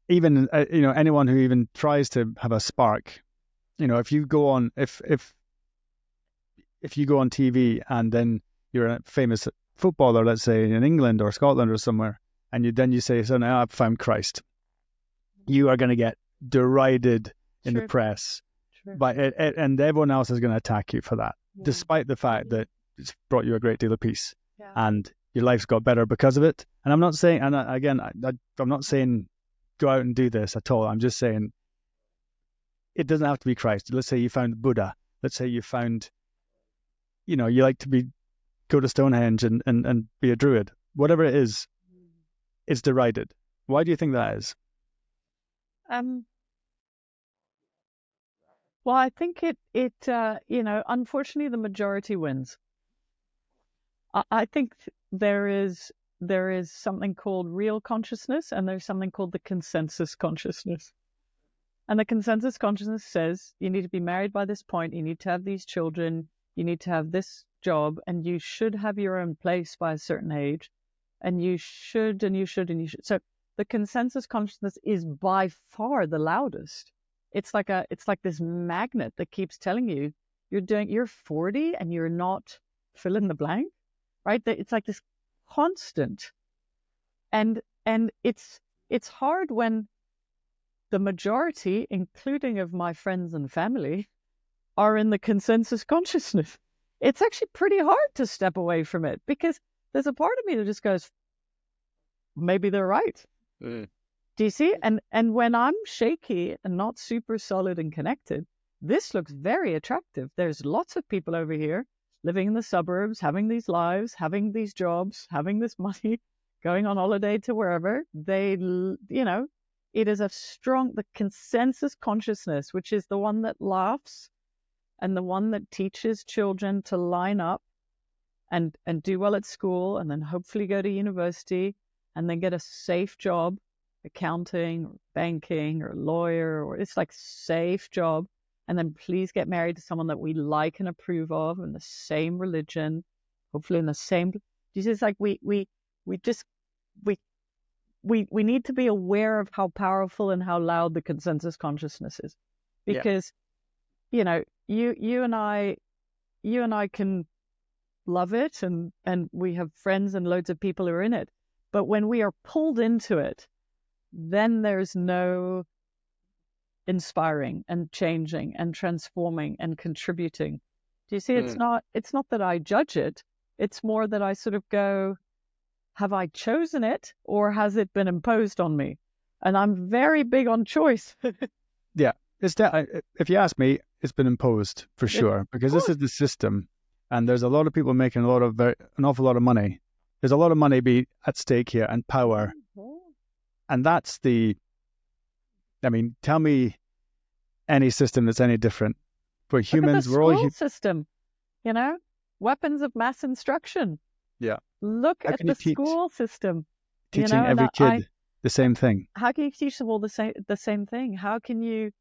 Even anyone who even tries to have a spark. If you go on if you go on TV and then you're a famous footballer, let's say in England or Scotland or somewhere, and you say, "So now I've found Christ," you are going to get derided in the press. But and everyone else is going to attack you for that, despite the fact that it's brought you a great deal of peace and your life's got better because of it. And I'm not saying, and again, I'm not saying go out and do this at all. I'm just saying it doesn't have to be Christ. Let's say you found Buddha. Let's say you found, you like to go to Stonehenge and be a druid. Whatever it is, it's derided. Why do you think that is? Well, I think it unfortunately the majority wins. I think there is something called real consciousness, and there's something called the consensus consciousness. And the consensus consciousness says you need to be married by this point, you need to have these children, you need to have this job, and you should have your own place by a certain age, and you should. So the consensus consciousness is by far the loudest. It's like this magnet that keeps telling you you're 40 and you're not fill in the blank, right? It's like this constant, and it's hard when the majority, including of my friends and family, are in the consensus consciousness. It's actually pretty hard to step away from it because there's a part of me that just goes, maybe they're right. Do you see? And when I'm shaky and not super solid and connected, this looks very attractive. There's lots of people over here living in the suburbs, having these lives, having these jobs, having this money, going on holiday to wherever, it is the consensus consciousness, which is the one that laughs and the one that teaches children to line up and do well at school, and then hopefully go to university and then get a safe job, accounting or banking or lawyer, or it's like safe job, and then please get married to someone that we like and approve of in the same religion, hopefully in the same. It's like we need to be aware of how powerful and how loud the consensus consciousness is, because you and I can love it, and we have friends and loads of people who are in it, but when we are pulled into it, then there's no inspiring and changing and transforming and contributing. Do you see? It's not that I judge it, it's more that I sort of go, have I chosen it or has it been imposed on me? And I'm very big on choice. Yeah, if you ask me, it's been imposed for sure, because this is the system, and there's a lot of people making an awful lot of money. There's a lot of money be at stake here, and power, and that's tell me any system that's any different. For humans, we're all system, weapons of mass instruction. Yeah. Look at the school system. Teaching every kid the same thing. How can you teach them all the same thing? How can you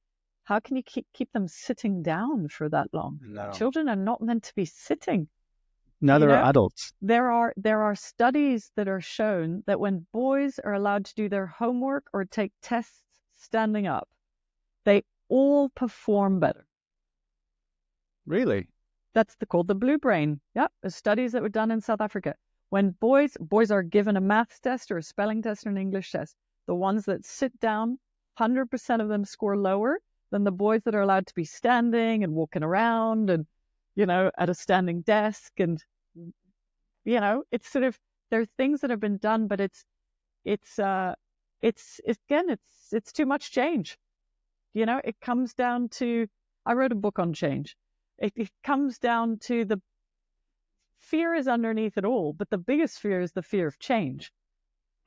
keep them sitting down for that long? No. Children are not meant to be sitting. Neither are adults. There are studies that are shown that when boys are allowed to do their homework or take tests standing up, they all perform better. Really? That's called the blue brain. Yeah, there's studies that were done in South Africa. When boys are given a maths test or a spelling test or an English test, the ones that sit down, 100% of them score lower than the boys that are allowed to be standing and walking around and, at a standing desk. And, it's sort of, there are things that have been done, but it's too much change. It comes down to, I wrote a book on change. It comes down to the fear is underneath it all, but the biggest fear is the fear of change.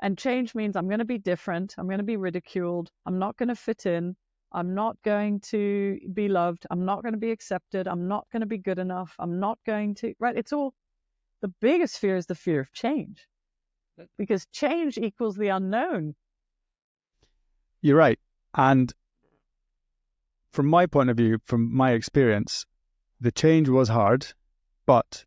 And change means I'm going to be different. I'm going to be ridiculed. I'm not going to fit in. I'm not going to be loved. I'm not going to be accepted. I'm not going to be good enough. I'm not going to, right? It's all, the biggest fear is the fear of change, because change equals the unknown. You're right. And from my point of view, from my experience, the change was hard, but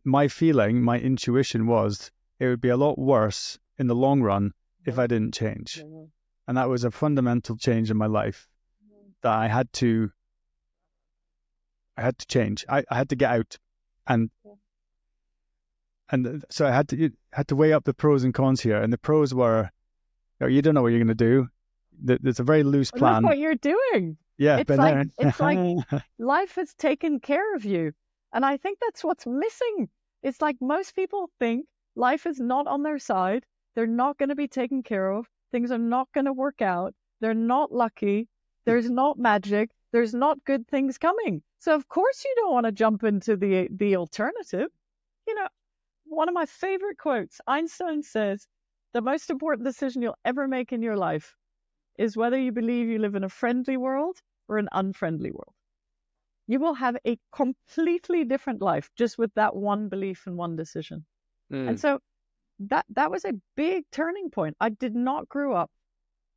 my feeling, my intuition was it would be a lot worse in the long run if I didn't change. And that was a fundamental change in my life that I had to change. I had to get out, and so I had to weigh up the pros and cons here. And the pros were, you don't know what you're going to do. There's a very loose plan. Look what you're doing. Yeah, it's like life has taken care of you. And I think that's what's missing. It's like most people think life is not on their side. They're not going to be taken care of. Things are not going to work out. They're not lucky. There's not magic. There's not good things coming. So of course you don't want to jump into the alternative. One of my favorite quotes, Einstein says, the most important decision you'll ever make in your life is whether you believe you live in a friendly world or an unfriendly world. You will have a completely different life just with that one belief and one decision. And so that was a big turning point. I did not grow up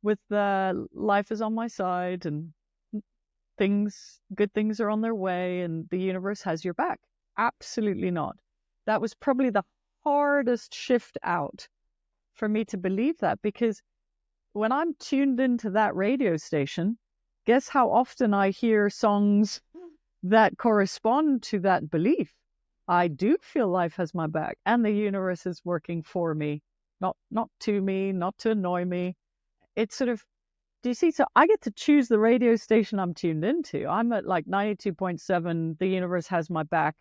with the life is on my side and good things are on their way and the universe has your back. Absolutely not. That was probably the hardest shift out for me to believe that, because when I'm tuned into that radio station, guess how often I hear songs that correspond to that belief. I do feel life has my back and the universe is working for me, not to me, not to annoy me. It's sort of, do you see? So I get to choose the radio station I'm tuned into. I'm at like 92.7, the universe has my back,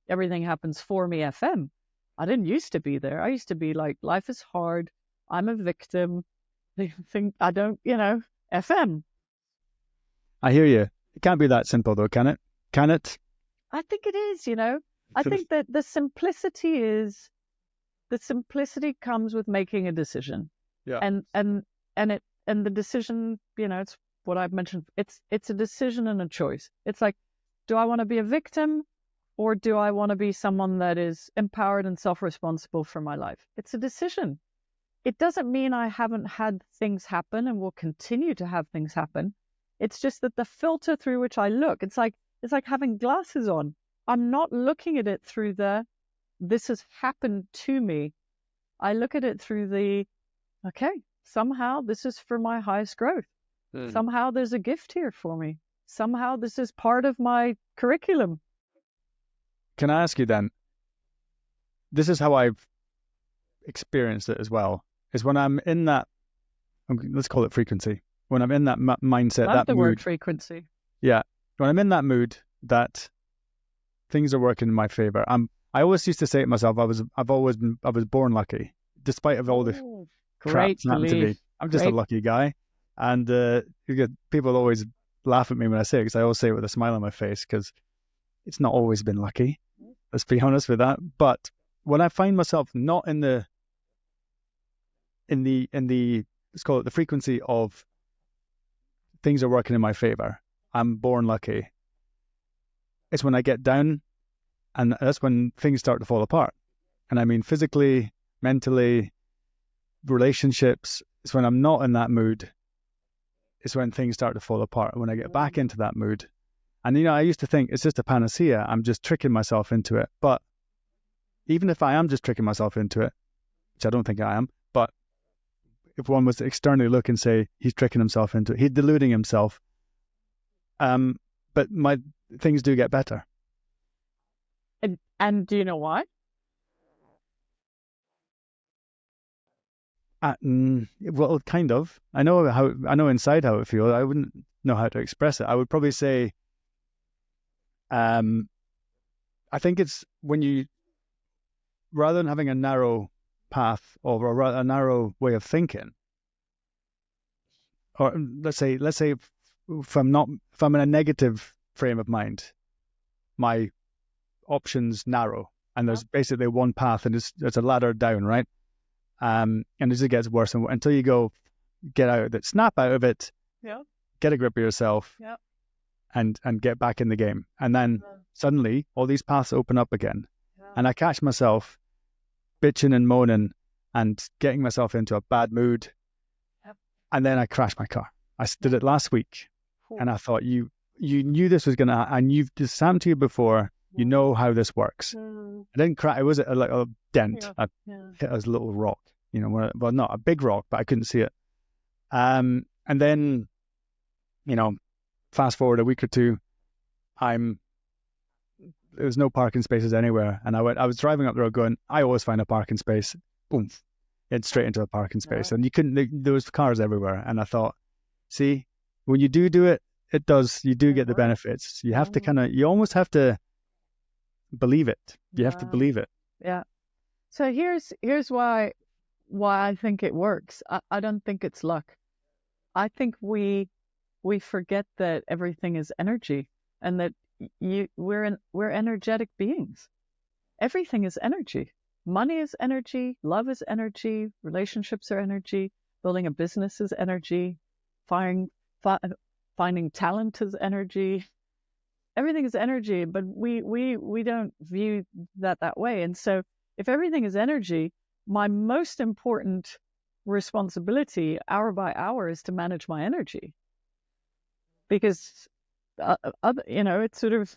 everything happens for me FM. I didn't used to be there. I used to be like, life is hard. I'm a victim. They think I don't, FM. I hear you. It can't be that simple though, can it? Can it? I think it is, I think that the simplicity is the simplicity comes with making a decision. Yeah. And the decision, it's what I've mentioned. It's a decision and a choice. It's like, do I want to be a victim, or do I want to be someone that is empowered and self-responsible for my life? It's a decision. It doesn't mean I haven't had things happen and will continue to have things happen. It's just that the filter through which I look, it's like having glasses on. I'm not looking at it through this has happened to me. I look at it through okay, somehow this is for my highest growth. Somehow there's a gift here for me. Somehow this is part of my curriculum. Can I ask you then, this is how I've experienced it as well, is when I'm in that, let's call it frequency, when I'm in that mindset, Love that the mood. word frequency. Yeah. When I'm in that mood that things are working in my favor, I always used to say to myself, I was born lucky, despite of all the crap Great that happened to me. belief. I'm just a lucky guy. And people always laugh at me when I say it, because I always say it with a smile on my face, because it's not always been lucky. Let's be honest with that. But when I find myself not in the let's call it the frequency of things are working in my favor, I'm born lucky. It's when I get down, and that's when things start to fall apart. And I mean physically, mentally, relationships. It's when I'm not in that mood, it's when things start to fall apart. When I get back into that mood, and I used to think it's just a panacea, I'm just tricking myself into it. But even if I am just tricking myself into it, which I don't think I am, but if one was to externally look and say he's tricking himself into it, he's deluding himself. But my things do get better. And do you know why? Well, kind of. I know inside how it feels. I wouldn't know how to express it. I would probably say, I think it's when you, rather than having a narrow path or a narrow way of thinking, or let's say if I'm in a negative frame of mind, my options narrow, and there's basically one path, and it's a ladder down, right? And as it gets worse until you get out of it, snap out of it, get a grip of yourself, and get back in the game. And then suddenly all these paths open up again, and I catch myself bitching and moaning and getting myself into a bad mood, and then I crash my car. I did it last week, and I thought you knew this was gonna, and you've just happened to you before. You know how this works. I didn't crash. It was like a dent. I hit a little rock, well, not a big rock, but I couldn't see it. And then, fast forward a week or two, there was no parking spaces anywhere. And I was driving up the road going, I always find a parking space. Boom. It's straight into a parking space. And there was cars everywhere. And I thought, see, when you do it, you do get the benefits. You have to you almost have to believe it. You have to believe it. Yeah. So here's why I think it works. I don't think it's luck. I think we forget that everything is energy, and that we're energetic beings. Everything is energy. Money is energy. Love is energy. Relationships are energy. Building a business is energy. Finding talent is energy. Everything is energy, but we don't view that way. And so if everything is energy, my most important responsibility hour by hour is to manage my energy. Because, it's sort of,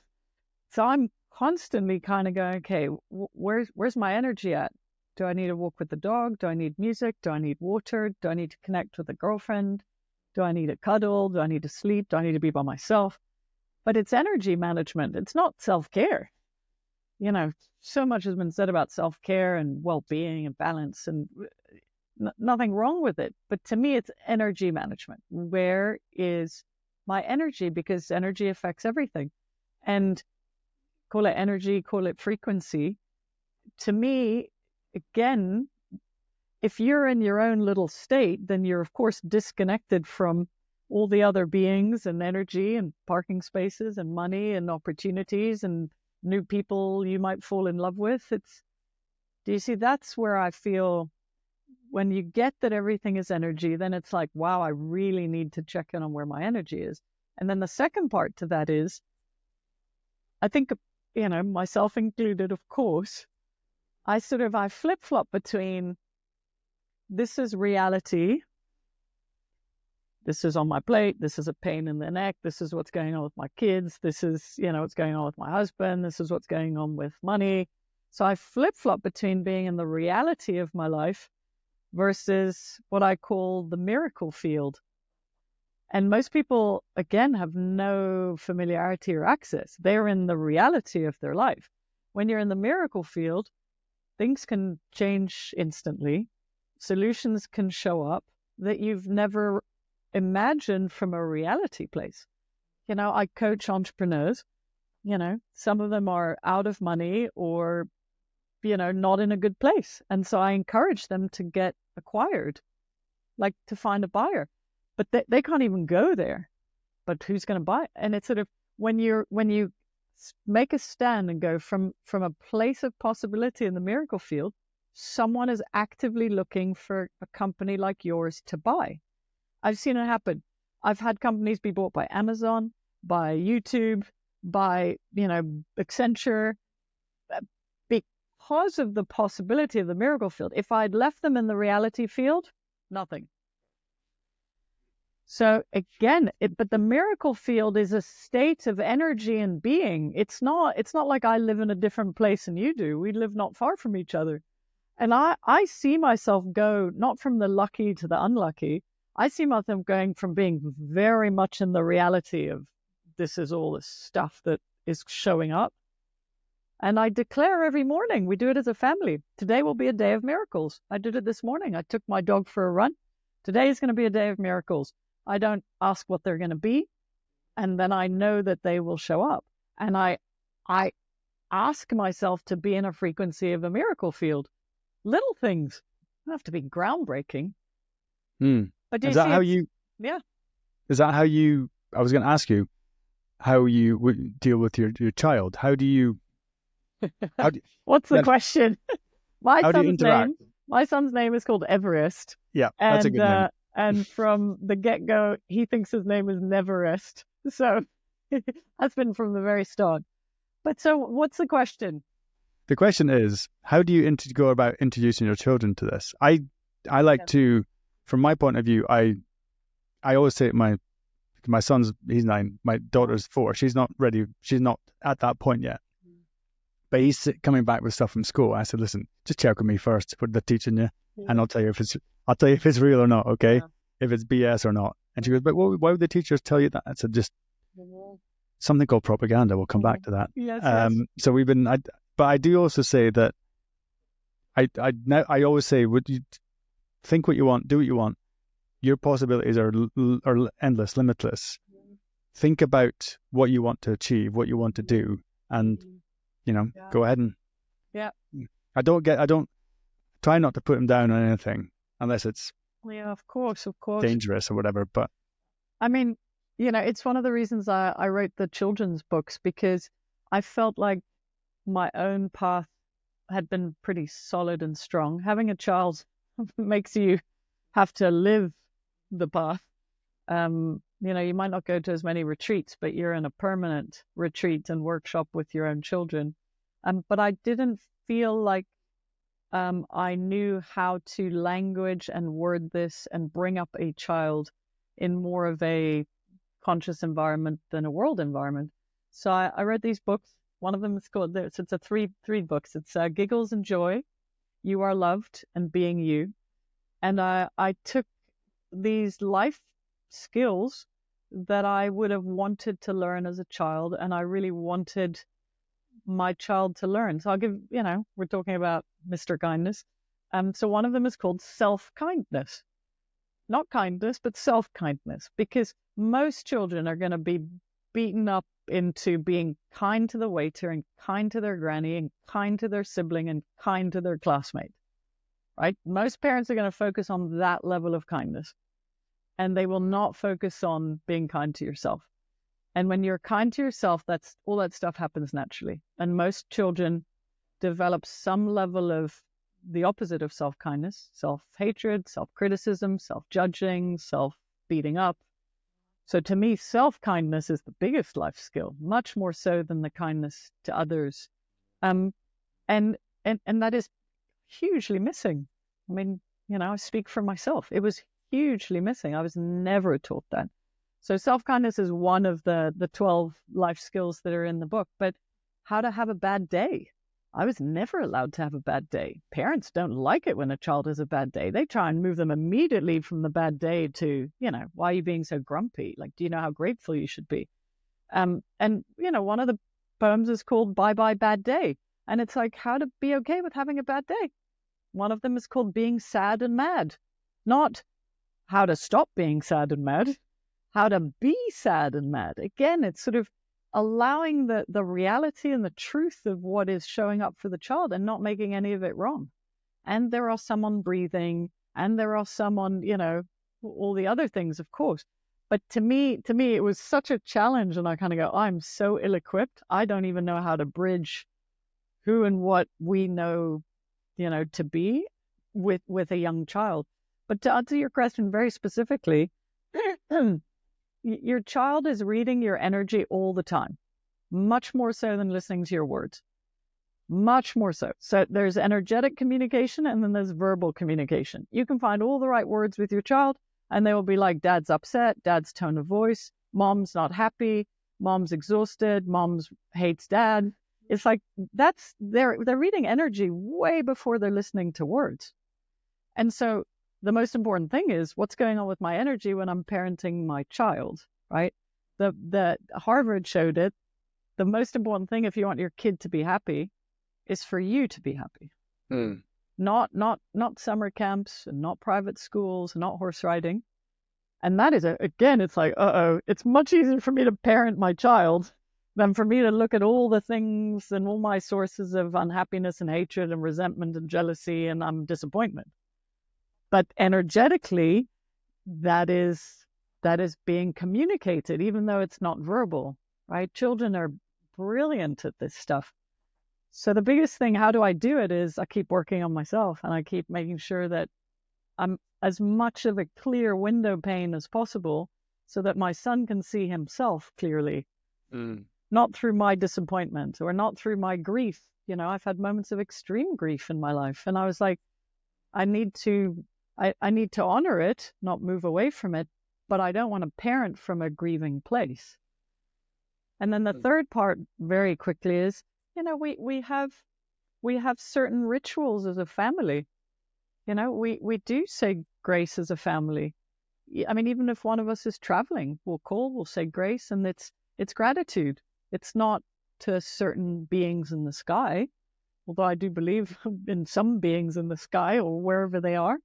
so I'm constantly kind of going, okay, where's my energy at? Do I need to walk with the dog? Do I need music? Do I need water? Do I need to connect with a girlfriend? Do I need a cuddle? Do I need to sleep? Do I need to be by myself? But it's energy management. It's not self-care. So much has been said about self-care and well-being and balance, and nothing wrong with it. But to me, it's energy management. Where is my energy? Because energy affects everything. And call it energy, call it frequency. To me, again, if you're in your own little state, then you're, of course, disconnected from all the other beings and energy and parking spaces and money and opportunities and new people you might fall in love with. Do you see? That's where I feel when you get that everything is energy, then it's like, wow, I really need to check in on where my energy is. And then the second part to that is, I think, myself included, of course, I flip-flop between this is reality, this is on my plate, this is a pain in the neck, this is what's going on with my kids, this is, what's going on with my husband, this is what's going on with money. So I flip-flop between being in the reality of my life versus what I call the miracle field. And most people, again, have no familiarity or access. They're in the reality of their life. When you're in the miracle field, things can change instantly. Solutions can show up that you've never imagined from a reality place. I coach entrepreneurs. Some of them are out of money or, not in a good place. And so I encourage them to get acquired, like to find a buyer. But they can't even go there. But who's going to buy it? And it's sort of when you make a stand and go from a place of possibility in the miracle field, someone is actively looking for a company like yours to buy. I've seen it happen. I've had companies be bought by Amazon, by YouTube, by, Accenture, because of the possibility of the miracle field. If I'd left them in the reality field, nothing. So again, but the miracle field is a state of energy and being. It's not like I live in a different place than you do. We live not far from each other. And I see myself go not from the lucky to the unlucky. I see myself going from being very much in the reality of this is all the stuff that is showing up. And I declare every morning, we do it as a family. Today will be a day of miracles. I did it this morning. I took my dog for a run. Today is going to be a day of miracles. I don't ask what they're going to be, and then I know that they will show up. And I ask myself to be in a frequency of a miracle field. Little things don't have to be groundbreaking. But is that how you? Yeah. Is that how you? I was going to ask you how you would deal with your child. How do you? What's the question? My son's name is called Everest. Yeah, that's a good name. And from the get-go, he thinks his name is Neverest. So that's been from the very start. But so what's the question? The question is, how do you go about introducing your children to this? I like to, from my point of view, I always say my son's, he's 9, my daughter's 4. She's not ready. She's not at that point yet. But he's coming back with stuff from school. I said, listen, just check with me first, what they're teaching you, and I'll tell you if it's real or not, okay? If it's BS or not. And she goes, but why would the teachers tell you that? I said, just something called propaganda. We'll come back to that. Yes. So we've been, but I do also say that I always say, would you think what you want, do what you want. Your possibilities are endless, limitless. Think about what you want to achieve, what you want to do, and go ahead and. Yeah. I don't try not to put them down on anything unless it's. Yeah, of course. Dangerous or whatever, but. I mean, it's one of the reasons I wrote the children's books, because I felt like my own path had been pretty solid and strong. Having a child makes you have to live the path. You might not go to as many retreats, but you're in a permanent retreat and workshop with your own children. But I didn't feel like I knew how to language and word this and bring up a child in more of a conscious environment than a world environment. So I read these books. One of them is called, it's a three books. It's Giggles and Joy, You Are Loved, and Being You. And I took these life skills that I would have wanted to learn as a child, and I really wanted my child to learn. So I'll give, we're talking about Mr. Kindness. So one of them is called self-kindness. Not kindness, but self-kindness, because most children are going to be beaten up into being kind to the waiter and kind to their granny and kind to their sibling and kind to their classmate, right? Most parents are going to focus on that level of kindness, and they will not focus on being kind to yourself. And when you're kind to yourself, all that stuff happens naturally. And most children develop some level of the opposite of self-kindness: self-hatred, self-criticism, self-judging, self-beating up. So to me, self-kindness is the biggest life skill, much more so than the kindness to others. Um, and that is hugely missing. I mean, I speak for myself. It was hugely missing. I was never taught that. So self-kindness is one of the 12 life skills that are in the book. But how to have a bad day. I was never allowed to have a bad day. Parents don't like it when a child has a bad day. They try and move them immediately from the bad day to, why are you being so grumpy? Like, do you know how grateful you should be? And one of the poems is called Bye Bye Bad Day. And it's like how to be okay with having a bad day. One of them is called Being Sad and Mad. Not how to stop being sad and mad, how to be sad and mad. Again, it's sort of allowing the reality and the truth of what is showing up for the child and not making any of it wrong. And there are some on breathing, and there are some on, all the other things, of course. But to me, it was such a challenge. And I kind of go, I'm so ill-equipped. I don't even know how to bridge who and what we know, to be with a young child. But to answer your question very specifically, your child is reading your energy all the time, much more so than listening to your words, much more so. So there's energetic communication, and then there's verbal communication. You can find all the right words with your child, and they will be like, Dad's upset, Dad's tone of voice, Mom's not happy, Mom's exhausted, Mom's hates Dad. It's like they're reading energy way before they're listening to words. And so the most important thing is what's going on with my energy when I'm parenting my child, right? The Harvard showed it. The most important thing if you want your kid to be happy is for you to be happy. Not summer camps, and not private schools, not horse riding. And that is, again, it's like, it's much easier for me to parent my child than for me to look at all the things and all my sources of unhappiness and hatred and resentment and jealousy and disappointment. But energetically, that is being communicated, even though it's not verbal, right? Children are brilliant at this stuff. So the biggest thing, how do I do it, is I keep working on myself, and I keep making sure that I'm as much of a clear window pane as possible so that my son can see himself clearly, not through my disappointment or not through my grief. I've had moments of extreme grief in my life, and I was like, I need to honor it, not move away from it, but I don't want to parent from a grieving place. And then the third part, very quickly, is, we have certain rituals as a family. We do say grace as a family. I mean, even if one of us is traveling, we'll say grace, and it's gratitude. It's not to certain beings in the sky, although I do believe in some beings in the sky or wherever they are.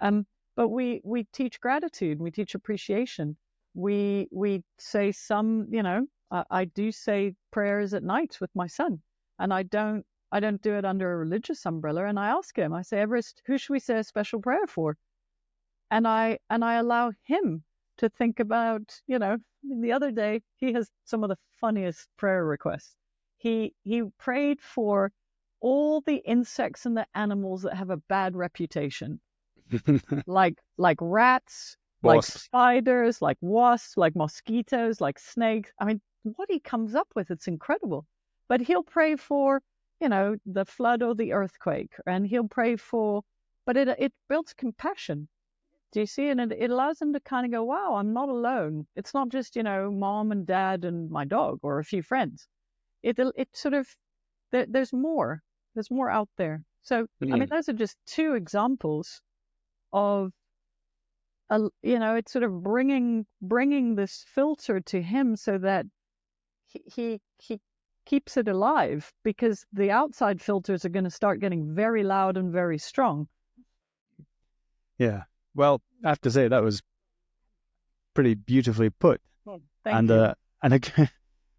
But we teach gratitude, we teach appreciation. We say some, I do say prayers at night with my son, and I don't do it under a religious umbrella. And I ask him, I say, Everest, who should we say a special prayer for? And I allow him to think about, the other day, he has some of the funniest prayer requests. He prayed for all the insects and the animals that have a bad reputation, like rats, Wasps. like spiders, like wasps, like mosquitoes, like snakes. I mean, what he comes up with, it's incredible. But he'll pray for, the flood or the earthquake, and he'll pray for, but it builds compassion. Do you see? And it allows them to kind of go, wow, I'm not alone. It's not just, mom and dad and my dog or a few friends. It sort of, there's more. There's more out there. So, I mean, those are just two examples of, it's sort of bringing this filter to him so that he keeps it alive, because the outside filters are going to start getting very loud and very strong. Yeah. Well, I have to say that was pretty beautifully put. Thank you. And again,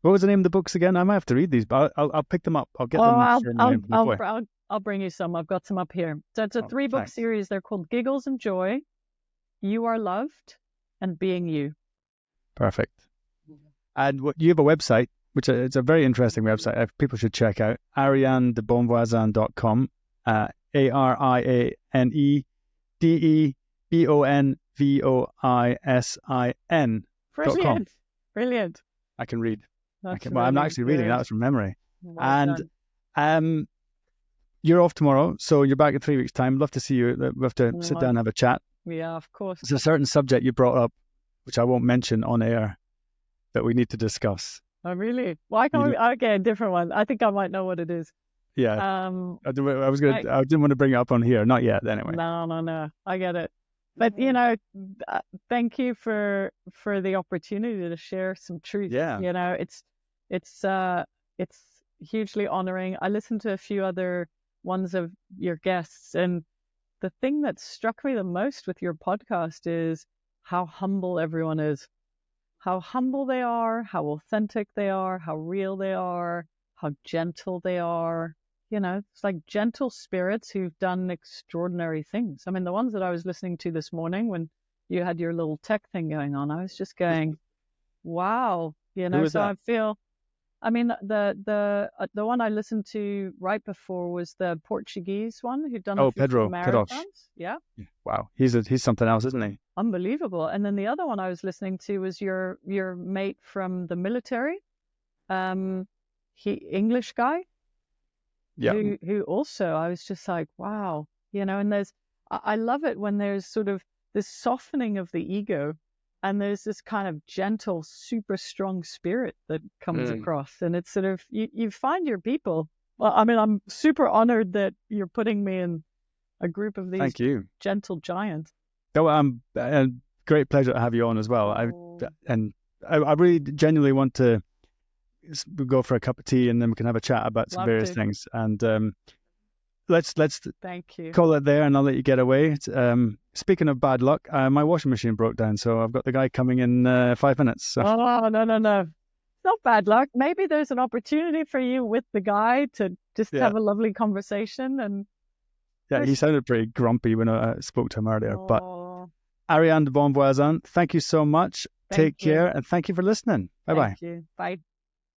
what was the name of the books again? I might have to read these, but I'll pick them up. I'll get them. I'll bring you some. I've got some up here. So it's a 3-book series. They're called Giggles and Joy, You Are Loved, and Being You. Perfect. And you have a website, it's a very interesting website. People should check out, arianedebonvoisin.com. ariandebonvoisin.com. Brilliant. I can read. That's Well, I'm not really actually reading. good. That was from memory. Well And done. you're off tomorrow, so you're back in 3 weeks' time. Love to see you. We have to sit down and have a chat. Yeah, of course. There's a certain subject you brought up, which I won't mention on air, that we need to discuss. Oh, really? Why can't we? Okay, a different one. I think I might know what it is. Yeah. I didn't want to bring it up on here. Not yet, anyway. No. I get it. But thank you for the opportunity to share some truth. Yeah. It's hugely honoring. I listened to a few other ones of your guests, and the thing that struck me the most with your podcast is how humble everyone is. How humble they are, how authentic they are, how real they are, how gentle they are. It's like gentle spirits who've done extraordinary things. I mean, the ones that I was listening to this morning when you had your little tech thing going on, I was just going, wow. Who was so that? I feel, I mean, the one I listened to right before was the Portuguese one who'd done the 50 Pedro marathons. Yeah. Wow, he's something else, isn't he? Unbelievable. And then the other one I was listening to was your mate from the military, English guy, who also I was just like, wow, and I love it when there's sort of this softening of the ego, and there's this kind of gentle, super strong spirit that comes across, and it's sort of you find your people. Well, I mean, I'm super honored that you're putting me in a group of these gentle giants. Oh, great pleasure to have you on as well. I really genuinely want to go for a cup of tea and then we can have a chat about some various things. And let's thank you. Call it there, and I'll let you get away. Speaking of bad luck, my washing machine broke down, so I've got the guy coming in 5 minutes. So. Oh, no. It's not bad luck. Maybe there's an opportunity for you with the guy to just have a lovely conversation. And yeah, he sounded pretty grumpy when I spoke to him earlier. But Ariane de Bonvoisin, thank you so much. Take care, and thank you for listening. Bye-bye. Thank you. Bye.